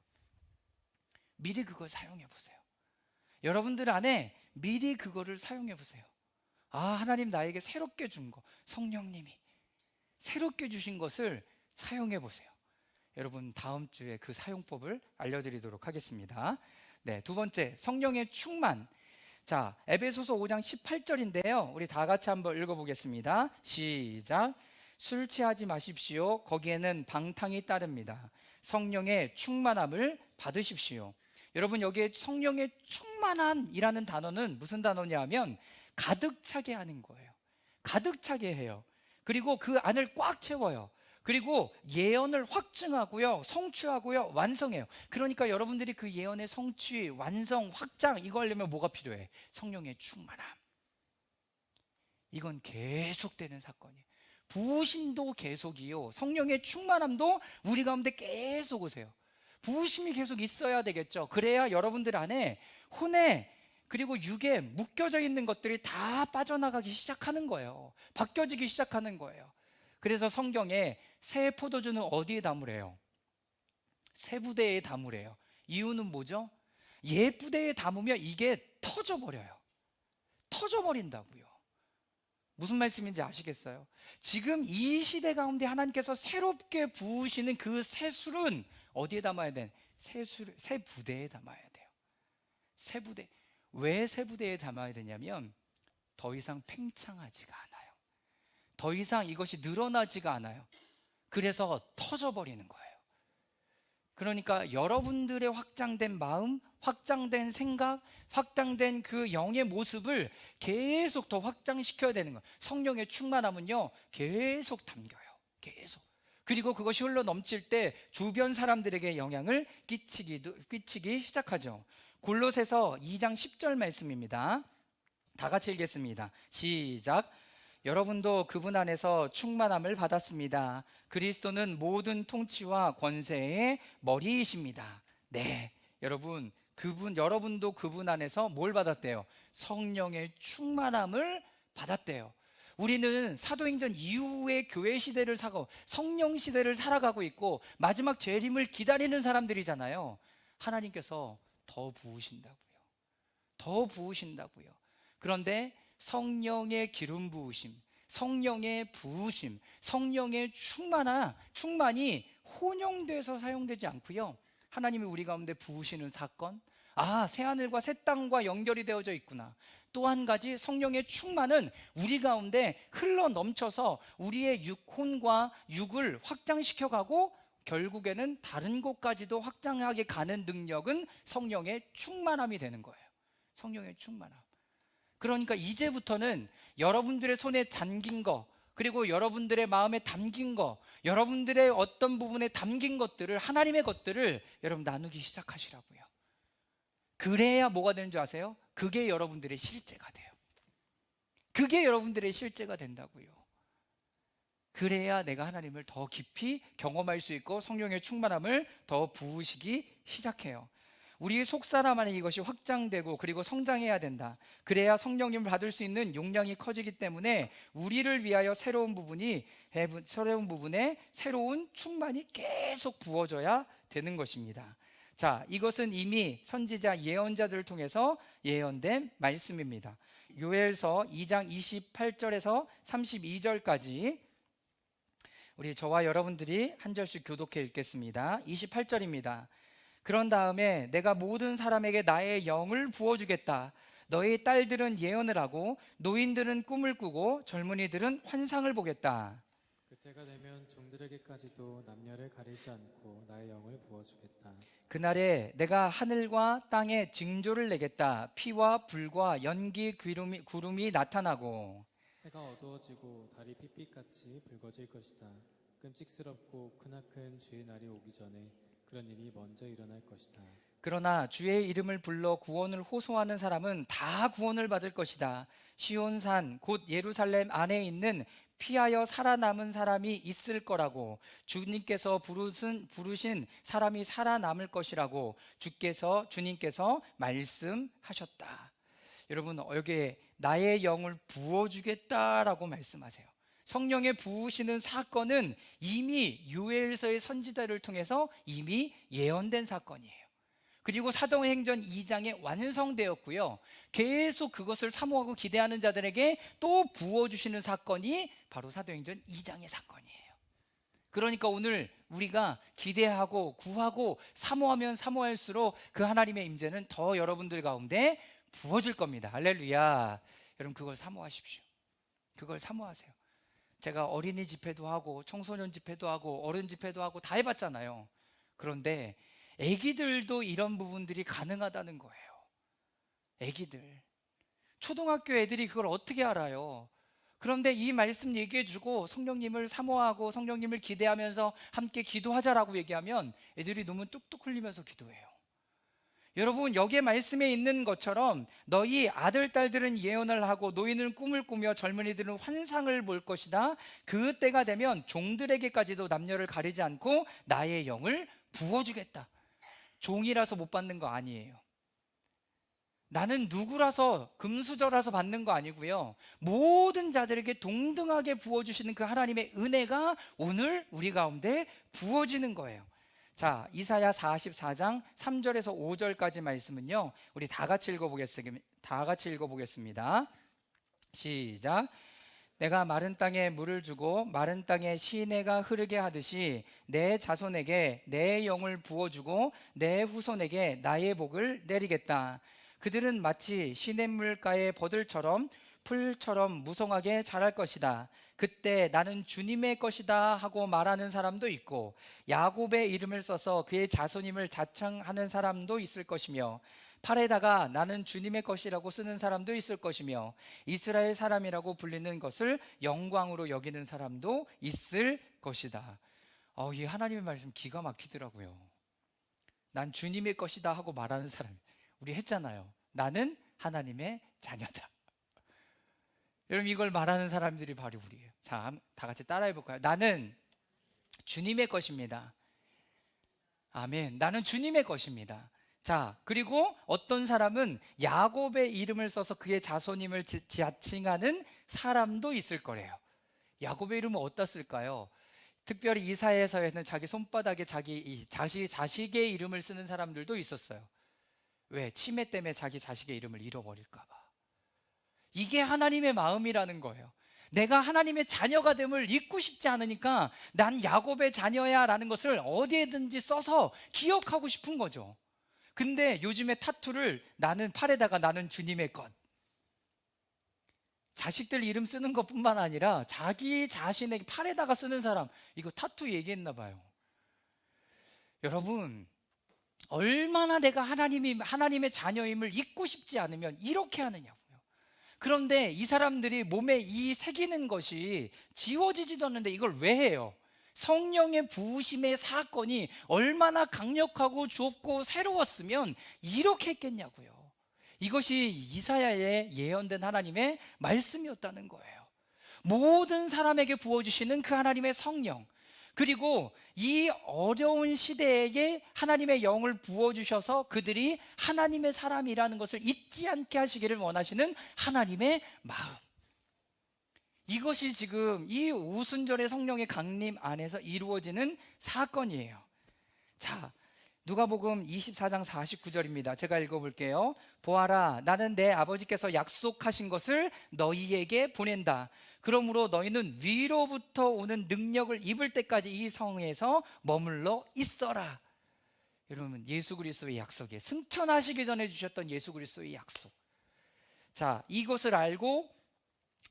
미리 그걸 사용해 보세요. 여러분들 안에 미리 그거를 사용해 보세요. 하나님 나에게 새롭게 준 거, 성령님이 새롭게 주신 것을 사용해 보세요. 여러분, 다음 주에 그 사용법을 알려드리도록 하겠습니다. 네, 두 번째, 성령의 충만. 자, 에베소서 5장 18절인데요. 우리 다 같이 한번 읽어보겠습니다. 시작. 술 취하지 마십시오. 거기에는 방탕이 따릅니다. 성령의 충만함을 받으십시오. 여러분, 여기에 성령의 충만함이라는 단어는 무슨 단어냐면 가득 차게 하는 거예요. 가득 차게 해요. 그리고 그 안을 꽉 채워요. 그리고 예언을 확증하고요, 성취하고요, 완성해요. 그러니까 여러분들이 그 예언의 성취, 완성, 확장, 이거 하려면 뭐가 필요해? 성령의 충만함. 이건 계속되는 사건이에요. 부으심도 계속이요, 성령의 충만함도 우리 가운데 계속 오세요. 부으심이 계속 있어야 되겠죠. 그래야 여러분들 안에 혼에 그리고 육에 묶여져 있는 것들이 다 빠져나가기 시작하는 거예요. 바뀌어지기 시작하는 거예요. 그래서 성경에 새 포도주는 어디에 담으래요? 새 부대에 담으래요. 이유는 뭐죠? 옛 부대에 담으면 이게 터져버려요. 터져버린다고요. 무슨 말씀인지 아시겠어요? 지금 이 시대 가운데 하나님께서 새롭게 부으시는 그 새 술은 어디에 담아야 돼? 새 부대에 담아야 돼요. 새 부대. 왜 새 부대에 담아야 되냐면 더 이상 팽창하지가 않아요. 더 이상 이것이 늘어나지가 않아요. 그래서 터져버리는 거예요. 그러니까 여러분들의 확장된 마음, 확장된 생각, 확장된 그 영의 모습을 계속 더 확장시켜야 되는 거예요. 성령의 충만함은요, 계속 담겨요. 계속. 그리고 그것이 흘러 넘칠 때 주변 사람들에게 영향을 끼치기 시작하죠. 골로새서 2장 10절 말씀입니다. 다 같이 읽겠습니다. 시작. 여러분도 그분 안에서 충만함을 받았습니다. 그리스도는 모든 통치와 권세의 머리이십니다. 네, 여러분도 그분 안에서 뭘 받았대요? 성령의 충만함을 받았대요. 우리는 사도행전 이후의 교회 시대를 성령 시대를 살아가고 있고 마지막 재림을 기다리는 사람들이잖아요. 하나님께서 더 부으신다고요. 더 부으신다고요. 그런데 성령의 기름 부으심, 성령의 부으심, 성령의 충만이 혼용돼서 사용되지 않고요, 하나님이 우리 가운데 부으시는 사건, 새하늘과 새 땅과 연결이 되어져 있구나. 또 한 가지, 성령의 충만은 우리 가운데 흘러 넘쳐서 우리의 육혼과 육을 확장시켜가고 결국에는 다른 곳까지도 확장하게 가는 능력은 성령의 충만함이 되는 거예요. 성령의 충만함. 그러니까 이제부터는 여러분들의 손에 잠긴 거, 그리고 여러분들의 마음에 담긴 거, 여러분들의 어떤 부분에 담긴 것들을, 하나님의 것들을 여러분 나누기 시작하시라고요. 그래야 뭐가 되는 줄 아세요? 그게 여러분들의 실제가 돼요. 그게 여러분들의 실제가 된다고요. 그래야 내가 하나님을 더 깊이 경험할 수 있고 성령의 충만함을 더 부으시기 시작해요. 우리의 속사람 안에 이것이 확장되고 그리고 성장해야 된다. 그래야 성령님을 받을 수 있는 용량이 커지기 때문에 우리를 위하여 새로운 부분에 새로운 충만이 계속 부어져야 되는 것입니다. 자, 이것은 이미 선지자 예언자들을 통해서 예언된 말씀입니다. 요엘서 2장 28절에서 32절까지 우리 저와 여러분들이 한 절씩 교독해 읽겠습니다. 28절입니다. 그런 다음에 내가 모든 사람에게 나의 영을 부어주겠다. 너희 딸들은 예언을 하고 노인들은 꿈을 꾸고 젊은이들은 환상을 보겠다. 그때가 되면 종들에게까지도 남녀를 가리지 않고 나의 영을 부어주겠다. 그날에 내가 하늘과 땅에 징조를 내겠다. 피와 불과 연기 구름이 나타나고 해가 어두워지고 달이 핏빛같이 붉어질 것이다. 끔찍스럽고 크나큰 주의 날이 오기 전에 그런 일이 먼저 일어날 것이다. 그러나 주의 이름을 불러 구원을 호소하는 사람은 다 구원을 받을 것이다. 시온산 곧 예루살렘 안에 있는 피하여 살아남은 사람이 있을 거라고 주님께서 부르신 사람이 살아남을 것이라고 주님께서 말씀하셨다. 여러분, 여기에 나의 영을 부어주겠다라고 말씀하세요. 성령의 부으시는 사건은 이미 요엘서의 선지자를 통해서 이미 예언된 사건이에요. 그리고 사도행전 2장에 완성되었고요. 계속 그것을 사모하고 기대하는 자들에게 또 부어주시는 사건이 바로 사도행전 2장의 사건이에요. 그러니까 오늘 우리가 기대하고 구하고 사모하면 사모할수록 그 하나님의 임재는 더 여러분들 가운데 부어질 겁니다. 할렐루야. 여러분, 그걸 사모하십시오. 그걸 사모하세요. 제가 어린이 집회도 하고 청소년 집회도 하고 어른 집회도 하고 다 해봤잖아요. 그런데 애기들도 이런 부분들이 가능하다는 거예요. 애기들, 초등학교 애들이 그걸 어떻게 알아요? 그런데 이 말씀 얘기해주고 성령님을 사모하고 성령님을 기대하면서 함께 기도하자라고 얘기하면 애들이 눈물 뚝뚝 흘리면서 기도해요. 여러분, 여기에 말씀에 있는 것처럼 너희 아들 딸들은 예언을 하고 노인은 꿈을 꾸며 젊은이들은 환상을 볼 것이다. 그 때가 되면 종들에게까지도 남녀를 가리지 않고 나의 영을 부어주겠다. 종이라서 못 받는 거 아니에요. 나는 누구라서 금수저라서 받는 거 아니고요. 모든 자들에게 동등하게 부어주시는 그 하나님의 은혜가 오늘 우리 가운데 부어지는 거예요. 자, 이사야 44장 3절에서 5절까지 말씀은요, 우리 다 같이 읽어보겠습니다. 시작. 내가 마른 땅에 물을 주고 마른 땅에 시내가 흐르게 하듯이 내 자손에게 내 영을 부어주고 내 후손에게 나의 복을 내리겠다. 그들은 마치 시냇물가의 버들처럼 풀처럼 무성하게 자랄 것이다. 그때 나는 주님의 것이다 하고 말하는 사람도 있고 야곱의 이름을 써서 그의 자손임을 자청하는 사람도 있을 것이며 팔에다가 나는 주님의 것이라고 쓰는 사람도 있을 것이며 이스라엘 사람이라고 불리는 것을 영광으로 여기는 사람도 있을 것이다. 이 하나님의 말씀 기가 막히더라고요. 난 주님의 것이다 하고 말하는 사람, 우리 했잖아요. 나는 하나님의 자녀다. 여러분, 이걸 말하는 사람들이 바로 우리예요. 자, 다 같이 따라해 볼까요? 나는 주님의 것입니다. 아멘. 나는 주님의 것입니다. 자, 그리고 어떤 사람은 야곱의 이름을 써서 그의 자손임을 자칭하는 사람도 있을 거래요. 야곱의 이름은 어디다 쓸까요? 특별히 이사야서에는 자기 손바닥에 자식의 이름을 쓰는 사람들도 있었어요. 왜? 치매 때문에 자기 자식의 이름을 잃어버릴까 봐. 이게 하나님의 마음이라는 거예요. 내가 하나님의 자녀가 됨을 잊고 싶지 않으니까 난 야곱의 자녀야 라는 것을 어디에든지 써서 기억하고 싶은 거죠. 근데 요즘에 타투를 나는 팔에다가 나는 주님의 것, 자식들 이름 쓰는 것뿐만 아니라 자기 자신의 팔에다가 쓰는 사람, 이거 타투 얘기했나 봐요. 여러분, 얼마나 내가 하나님의 자녀임을 잊고 싶지 않으면 이렇게 하느냐고요. 그런데 이 사람들이 몸에 이 새기는 것이 지워지지도 않는데 이걸 왜 해요? 성령의 부으심의 사건이 얼마나 강력하고 좁고 새로웠으면 이렇게 했겠냐고요. 이것이 이사야에 예언된 하나님의 말씀이었다는 거예요. 모든 사람에게 부어주시는 그 하나님의 성령, 그리고 이 어려운 시대에 하나님의 영을 부어주셔서 그들이 하나님의 사람이라는 것을 잊지 않게 하시기를 원하시는 하나님의 마음, 이것이 지금 이 오순절의 성령의 강림 안에서 이루어지는 사건이에요. 자, 누가복음 24장 49절입니다. 제가 읽어볼게요. 보아라, 나는 내 아버지께서 약속하신 것을 너희에게 보낸다. 그러므로 너희는 위로부터 오는 능력을 입을 때까지 이 성에서 머물러 있어라. 여러분, 예수 그리스도의 약속이에요. 승천하시기 전에 주셨던 예수 그리스도의 약속. 자, 이것을 알고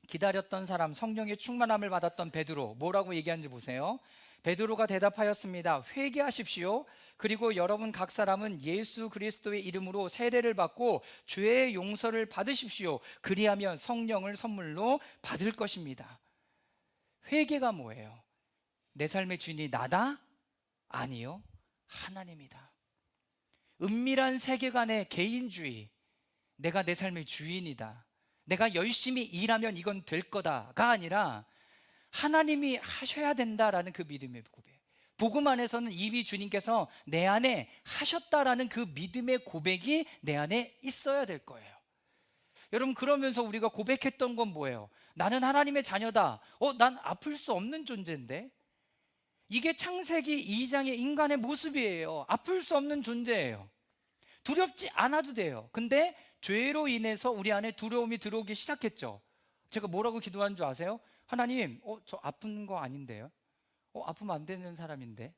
기다렸던 사람, 성령의 충만함을 받았던 베드로, 뭐라고 얘기하는지 보세요. 베드로가 대답하였습니다. 회개하십시오. 그리고 여러분 각 사람은 예수 그리스도의 이름으로 세례를 받고 죄의 용서를 받으십시오. 그리하면 성령을 선물로 받을 것입니다. 회개가 뭐예요? 내 삶의 주인이 나다? 아니요, 하나님이다. 은밀한 세계관의 개인주의, 내가 내 삶의 주인이다, 내가 열심히 일하면 이건 될 거다가 아니라 하나님이 하셔야 된다라는 그 믿음의 고백. 복음 안에서는 이미 주님께서 내 안에 하셨다라는 그 믿음의 고백이 내 안에 있어야 될 거예요. 여러분, 그러면서 우리가 고백했던 건 뭐예요? 나는 하나님의 자녀다. 난 아플 수 없는 존재인데. 이게 창세기 2장의 인간의 모습이에요. 아플 수 없는 존재예요. 두렵지 않아도 돼요. 근데 죄로 인해서 우리 안에 두려움이 들어오기 시작했죠. 제가 뭐라고 기도하는 줄 아세요? 하나님, 저 아픈 거 아닌데요? 아프면 안 되는 사람인데?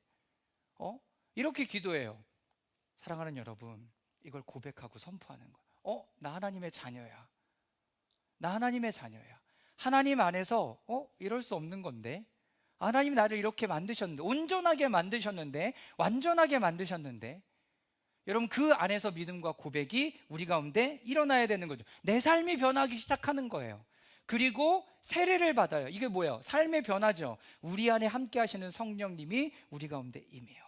이렇게 기도해요. 사랑하는 여러분, 이걸 고백하고 선포하는 거예요. 나 하나님의 자녀야. 나 하나님의 자녀야. 하나님 안에서 이럴 수 없는 건데, 하나님 나를 이렇게 만드셨는데, 온전하게 만드셨는데, 완전하게 만드셨는데, 여러분, 그 안에서 믿음과 고백이 우리 가운데 일어나야 되는 거죠. 내 삶이 변하기 시작하는 거예요. 그리고 세례를 받아요. 이게 뭐예요? 삶의 변화죠. 우리 안에 함께 하시는 성령님이 우리 가운데 임해요.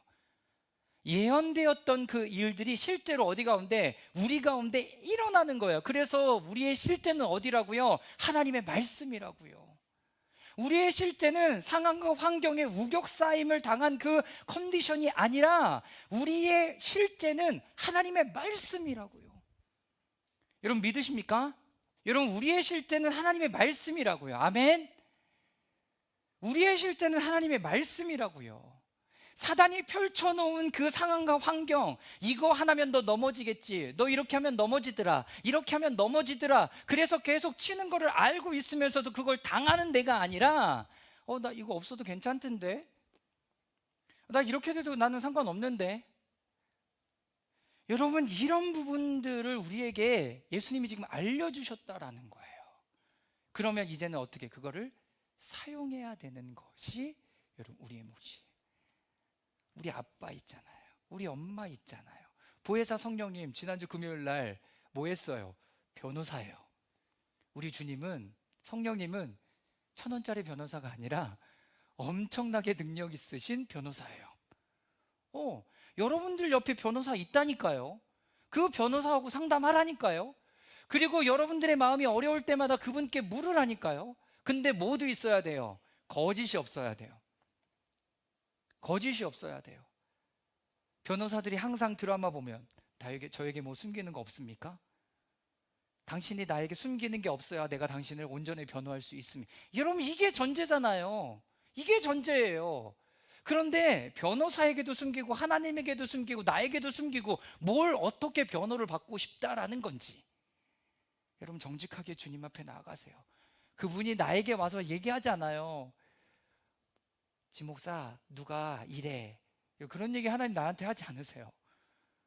예언되었던 그 일들이 실제로 어디 가운데? 우리 가운데 일어나는 거예요. 그래서 우리의 실제는 어디라고요? 하나님의 말씀이라고요. 우리의 실제는 상황과 환경에 우격싸임을 당한 그 컨디션이 아니라 우리의 실제는 하나님의 말씀이라고요. 여러분, 믿으십니까? 여러분, 우리의 실제는 하나님의 말씀이라고요. 아멘. 우리의 실제는 하나님의 말씀이라고요. 사단이 펼쳐놓은 그 상황과 환경, 이거 하나면 너 넘어지겠지, 너 이렇게 하면 넘어지더라, 이렇게 하면 넘어지더라, 그래서 계속 치는 거를 알고 있으면서도 그걸 당하는 내가 아니라 나 이거 없어도 괜찮던데, 나 이렇게 돼도 나는 상관없는데. 여러분, 이런 부분들을 우리에게 예수님이 지금 알려주셨다라는 거예요. 그러면 이제는 어떻게 그거를 사용해야 되는 것이 여러분 우리의 몫이에요. 우리 아빠 있잖아요. 우리 엄마 있잖아요. 보혜사 성령님 지난주 금요일 날 뭐 했어요? 변호사예요. 우리 주님은, 성령님은 1,000원짜리 변호사가 아니라 엄청나게 능력 있으신 변호사예요. 여러분들 옆에 변호사 있다니까요. 그 변호사하고 상담하라니까요. 그리고 여러분들의 마음이 어려울 때마다 그분께 물으라니까요. 근데 모두 있어야 돼요. 거짓이 없어야 돼요. 거짓이 없어야 돼요. 변호사들이 항상 드라마 보면 저에게 뭐 숨기는 거 없습니까? 당신이 나에게 숨기는 게 없어야 내가 당신을 온전히 변호할 수 있습니다. 여러분, 이게 전제잖아요. 이게 전제예요. 그런데 변호사에게도 숨기고 하나님에게도 숨기고 나에게도 숨기고 뭘 어떻게 변호를 받고 싶다라는 건지, 여러분 정직하게 주님 앞에 나아가세요. 그분이 나에게 와서 얘기하잖아요. 지목사 누가 이래, 그런 얘기 하나님 나한테 하지 않으세요.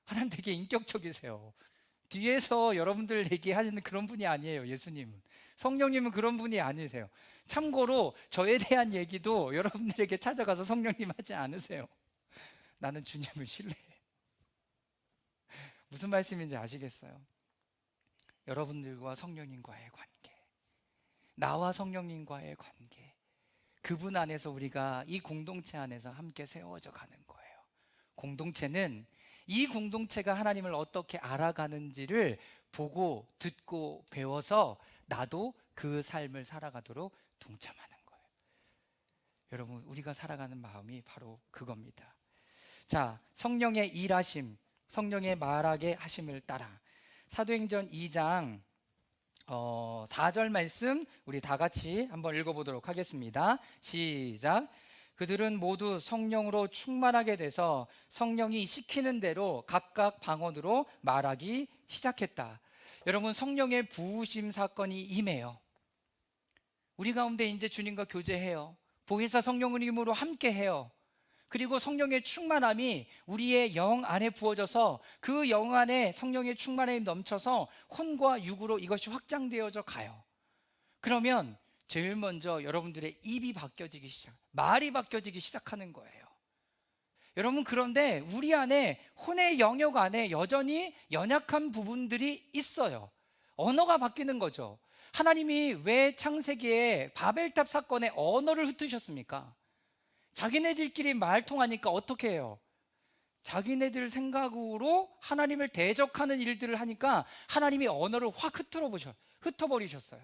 하나님 되게 인격적이세요. 뒤에서 여러분들 얘기하시는 그런 분이 아니에요. 예수님은, 성령님은 그런 분이 아니세요. 참고로 저에 대한 얘기도 여러분들에게 찾아가서 성령님 하지 않으세요. 나는 주님을 신뢰해. 무슨 말씀인지 아시겠어요? 여러분들과 성령님과의 관계, 나와 성령님과의 관계, 그분 안에서 우리가 이 공동체 안에서 함께 세워져 가는 거예요. 공동체는 이 공동체가 하나님을 어떻게 알아가는지를 보고 듣고 배워서 나도 그 삶을 살아가도록 동참하는 거예요. 여러분, 우리가 살아가는 마음이 바로 그겁니다. 자, 성령의 일하심, 성령의 말하게 하심을 따라, 사도행전 2장 4절 말씀 우리 다 같이 한번 읽어보도록 하겠습니다. 시작. 그들은 모두 성령으로 충만하게 돼서 성령이 시키는 대로 각각 방언으로 말하기 시작했다. 여러분, 성령의 부으심 사건이 임해요. 우리 가운데 이제 주님과 교제해요. 보혜사 성령의 힘으로 함께해요. 그리고 성령의 충만함이 우리의 영 안에 부어져서 그 영 안에 성령의 충만함이 넘쳐서 혼과 육으로 이것이 확장되어져 가요. 그러면 제일 먼저 여러분들의 입이 바뀌어지기 말이 바뀌어지기 시작하는 거예요. 여러분, 그런데 우리 안에 혼의 영역 안에 여전히 연약한 부분들이 있어요. 언어가 바뀌는 거죠. 하나님이 왜 창세기에 바벨탑 사건에 언어를 흩으셨습니까? 자기네들끼리 말 통하니까 어떻게 해요? 자기네들 생각으로 하나님을 대적하는 일들을 하니까 하나님이 언어를 확 흩어버리셨어요.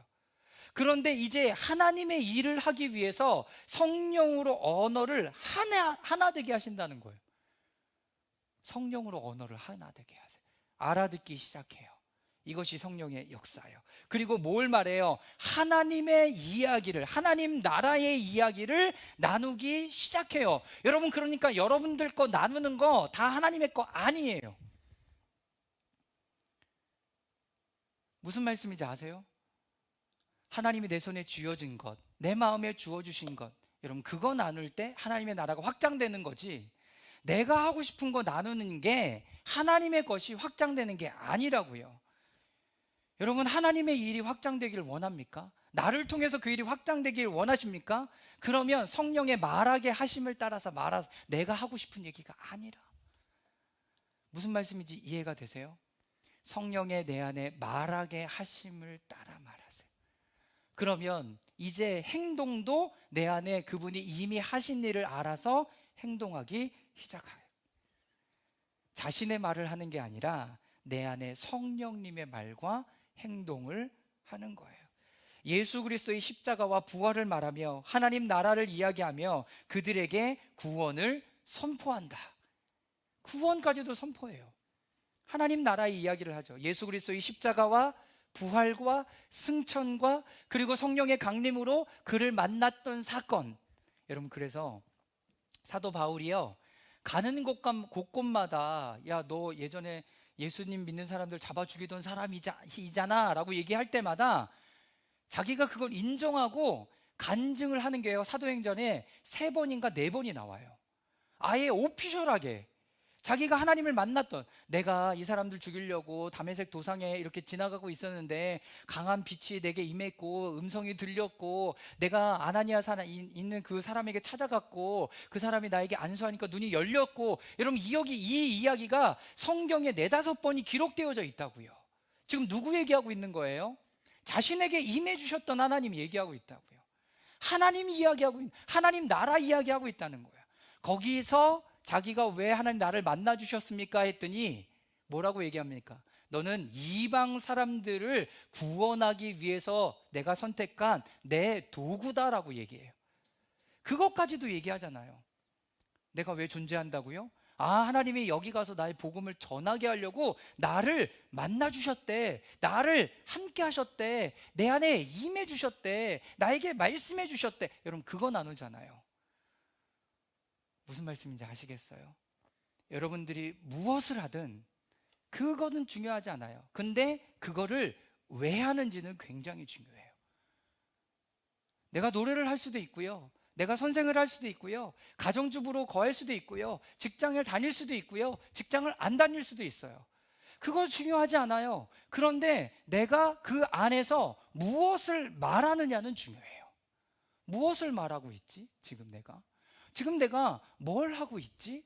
그런데 이제 하나님의 일을 하기 위해서 성령으로 언어를 하나 되게 하신다는 거예요. 성령으로 언어를 하나 되게 하세요. 알아듣기 시작해요. 이것이 성령의 역사예요. 그리고 뭘 말해요? 하나님의 이야기를, 하나님 나라의 이야기를 나누기 시작해요. 여러분, 그러니까 여러분들 거 나누는 거 다 하나님의 거 아니에요. 무슨 말씀인지 아세요? 하나님이 내 손에 쥐어진 것, 내 마음에 주어주신 것, 여러분, 그거 나눌 때 하나님의 나라가 확장되는 거지, 내가 하고 싶은 거 나누는 게 하나님의 것이 확장되는 게 아니라고요. 여러분, 하나님의 일이 확장되기를 원합니까? 나를 통해서 그 일이 확장되기를 원하십니까? 그러면 성령의 말하게 하심을 따라서 내가 하고 싶은 얘기가 아니라. 무슨 말씀인지 이해가 되세요? 성령의 내 안에 말하게 하심을 따라 말하세요. 그러면 이제 행동도 내 안에 그분이 이미 하신 일을 알아서 행동하기 시작해요. 자신의 말을 하는 게 아니라 내 안에 성령님의 말과 행동을 하는 거예요. 예수 그리스도의 십자가와 부활을 말하며 하나님 나라를 이야기하며 그들에게 구원을 선포한다. 구원까지도 선포해요. 하나님 나라의 이야기를 하죠. 예수 그리스도의 십자가와 부활과 승천과 그리고 성령의 강림으로 그를 만났던 사건. 여러분, 그래서 사도 바울이요, 가는 곳곳마다 야, 너 예전에 예수님 믿는 사람들 잡아 죽이던 사람이잖아 라고 얘기할 때마다 자기가 그걸 인정하고 간증을 하는 게요, 사도행전에 3번인가 4번이 나와요. 아예 오피셜하게 자기가 하나님을 만났던, 내가 이 사람들 죽이려고 다메섹 도상에 이렇게 지나가고 있었는데 강한 빛이 내게 임했고 음성이 들렸고 내가 아나니아 있는 그 사람에게 찾아갔고 그 사람이 나에게 안수하니까 눈이 열렸고. 여러분, 이 이야기가 성경에 4-5번이 기록되어져 있다고요. 지금 누구 얘기하고 있는 거예요? 자신에게 임해 주셨던 하나님 얘기하고 있다고요. 하나님 나라 이야기하고 있다는 거예요. 거기서 자기가 왜 하나님 나를 만나 주셨습니까 했더니 뭐라고 얘기합니까? 너는 이방 사람들을 구원하기 위해서 내가 선택한 내 도구다라고 얘기해요. 그것까지도 얘기하잖아요. 내가 왜 존재한다고요? 하나님이 여기 가서 나의 복음을 전하게 하려고 나를 만나 주셨대. 나를 함께 하셨대. 내 안에 임해 주셨대. 나에게 말씀해 주셨대. 여러분, 그거 나누잖아요. 무슨 말씀인지 아시겠어요? 여러분들이 무엇을 하든 그거는 중요하지 않아요. 근데 그거를 왜 하는지는 굉장히 중요해요. 내가 노래를 할 수도 있고요, 내가 선생을 할 수도 있고요, 가정주부로 거할 수도 있고요, 직장을 다닐 수도 있고요, 직장을 안 다닐 수도 있어요. 그거 중요하지 않아요. 그런데 내가 그 안에서 무엇을 말하느냐는 중요해요. 무엇을 말하고 있지? 지금 내가 뭘 하고 있지?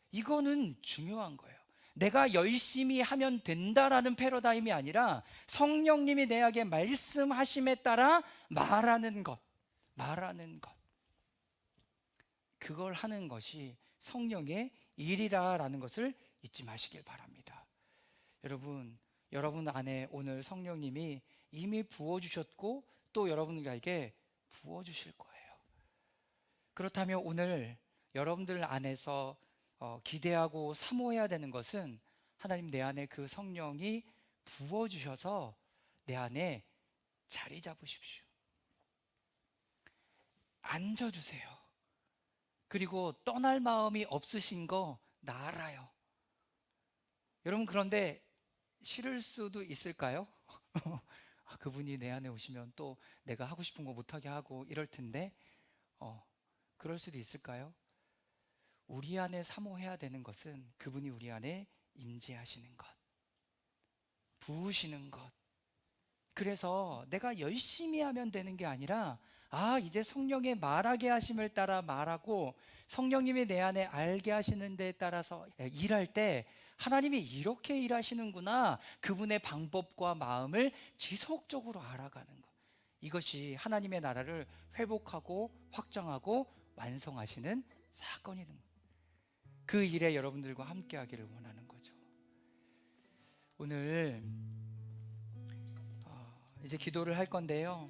이거는 중요한 거예요. 내가 열심히 하면 된다라는 패러다임이 아니라 성령님이 내게 말씀하심에 따라 말하는 것. 그걸 하는 것이 성령의 일이라는 것을 잊지 마시길 바랍니다. 여러분 안에 오늘 성령님이 이미 부어주셨고 또 여러분에게 부어주실 거예요. 그렇다면 오늘 여러분들 안에서 기대하고 사모해야 되는 것은 하나님 내 안에 그 성령이 부어주셔서 내 안에 자리 잡으십시오. 앉아주세요. 그리고 떠날 마음이 없으신 거 나 알아요. 여러분, 그런데 싫을 수도 있을까요? 아, 그분이 내 안에 오시면 또 내가 하고 싶은 거 못하게 하고 이럴 텐데, 그럴 수도 있을까요? 우리 안에 사모해야 되는 것은 그분이 우리 안에 임재하시는 것, 부으시는 것. 그래서 내가 열심히 하면 되는 게 아니라, 이제 성령의 말하게 하심을 따라 말하고 성령님이 내 안에 알게 하시는 데 따라서 일할 때 하나님이 이렇게 일하시는구나, 그분의 방법과 마음을 지속적으로 알아가는 것. 이것이 하나님의 나라를 회복하고 확장하고 완성하시는 사건이 됩니다. 그 일에 여러분들과 함께 하기를 원하는 거죠. 오늘 이제 기도를 할 건데요,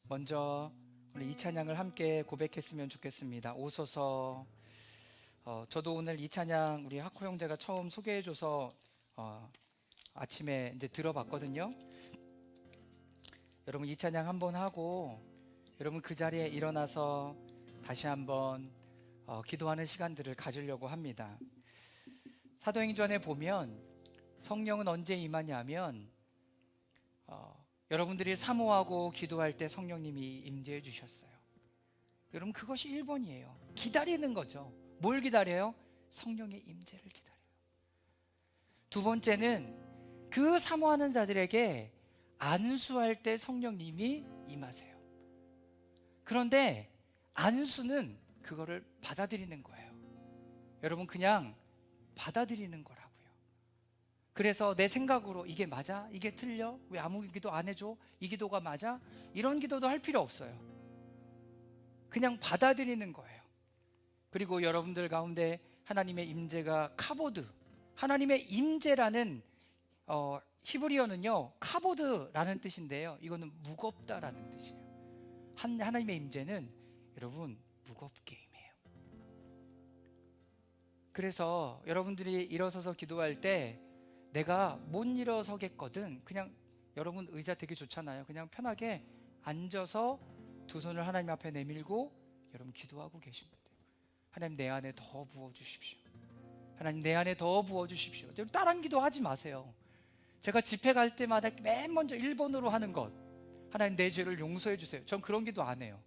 먼저 우리 이 찬양을 함께 고백했으면 좋겠습니다. 오소서. 저도 오늘 이 찬양 우리 하코 형제가 처음 소개해줘서 아침에 이제 들어봤거든요. 여러분, 이 찬양 한번 하고 여러분 그 자리에 일어나서 다시 한번 기도하는 시간들을 가지려고 합니다. 사도행전에 보면 성령은 언제 임하냐면 여러분들이 사모하고 기도할 때 성령님이 임재해 주셨어요. 여러분, 그것이 1번이에요. 기다리는 거죠. 뭘 기다려요? 성령의 임재를 기다려요. 두 번째는 그 사모하는 자들에게 안수할 때 성령님이 임하세요. 그런데 안수는 그거를 받아들이는 거예요. 여러분, 그냥 받아들이는 거라고요. 그래서 내 생각으로 이게 맞아? 이게 틀려? 왜 아무 기도 안 해줘? 이 기도가 맞아? 이런 기도도 할 필요 없어요. 그냥 받아들이는 거예요. 그리고 여러분들 가운데 하나님의 임재가 카보드, 하나님의 임재라는 히브리어는요 카보드라는 뜻인데요, 이거는 무겁다라는 뜻이에요. 하나님의 임재는 여러분 무겁게 임해요. 그래서 여러분들이 일어서서 기도할 때 내가 못 일어서겠거든, 그냥 여러분 의자 되게 좋잖아요. 그냥 편하게 앉아서 두 손을 하나님 앞에 내밀고 여러분 기도하고 계시면 돼요. 하나님, 내 안에 더 부어주십시오. 하나님, 내 안에 더 부어주십시오. 다른 기도 하지 마세요. 제가 집회 갈 때마다 맨 먼저 1번으로 하는 것, 하나님 내 죄를 용서해 주세요. 전 그런 기도 안 해요.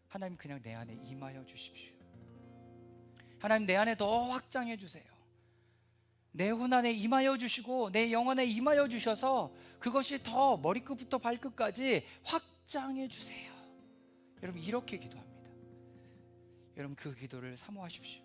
하나님, 그냥 내 안에 임하여 주십시오. 하나님, 내 안에 더 확장해 주세요. 내 혼안에 임하여 주시고 내 영혼에 임하여 주셔서 그것이 더 머리끝부터 발끝까지 확장해 주세요. 여러분, 이렇게 기도합니다. 여러분, 그 기도를 사모하십시오.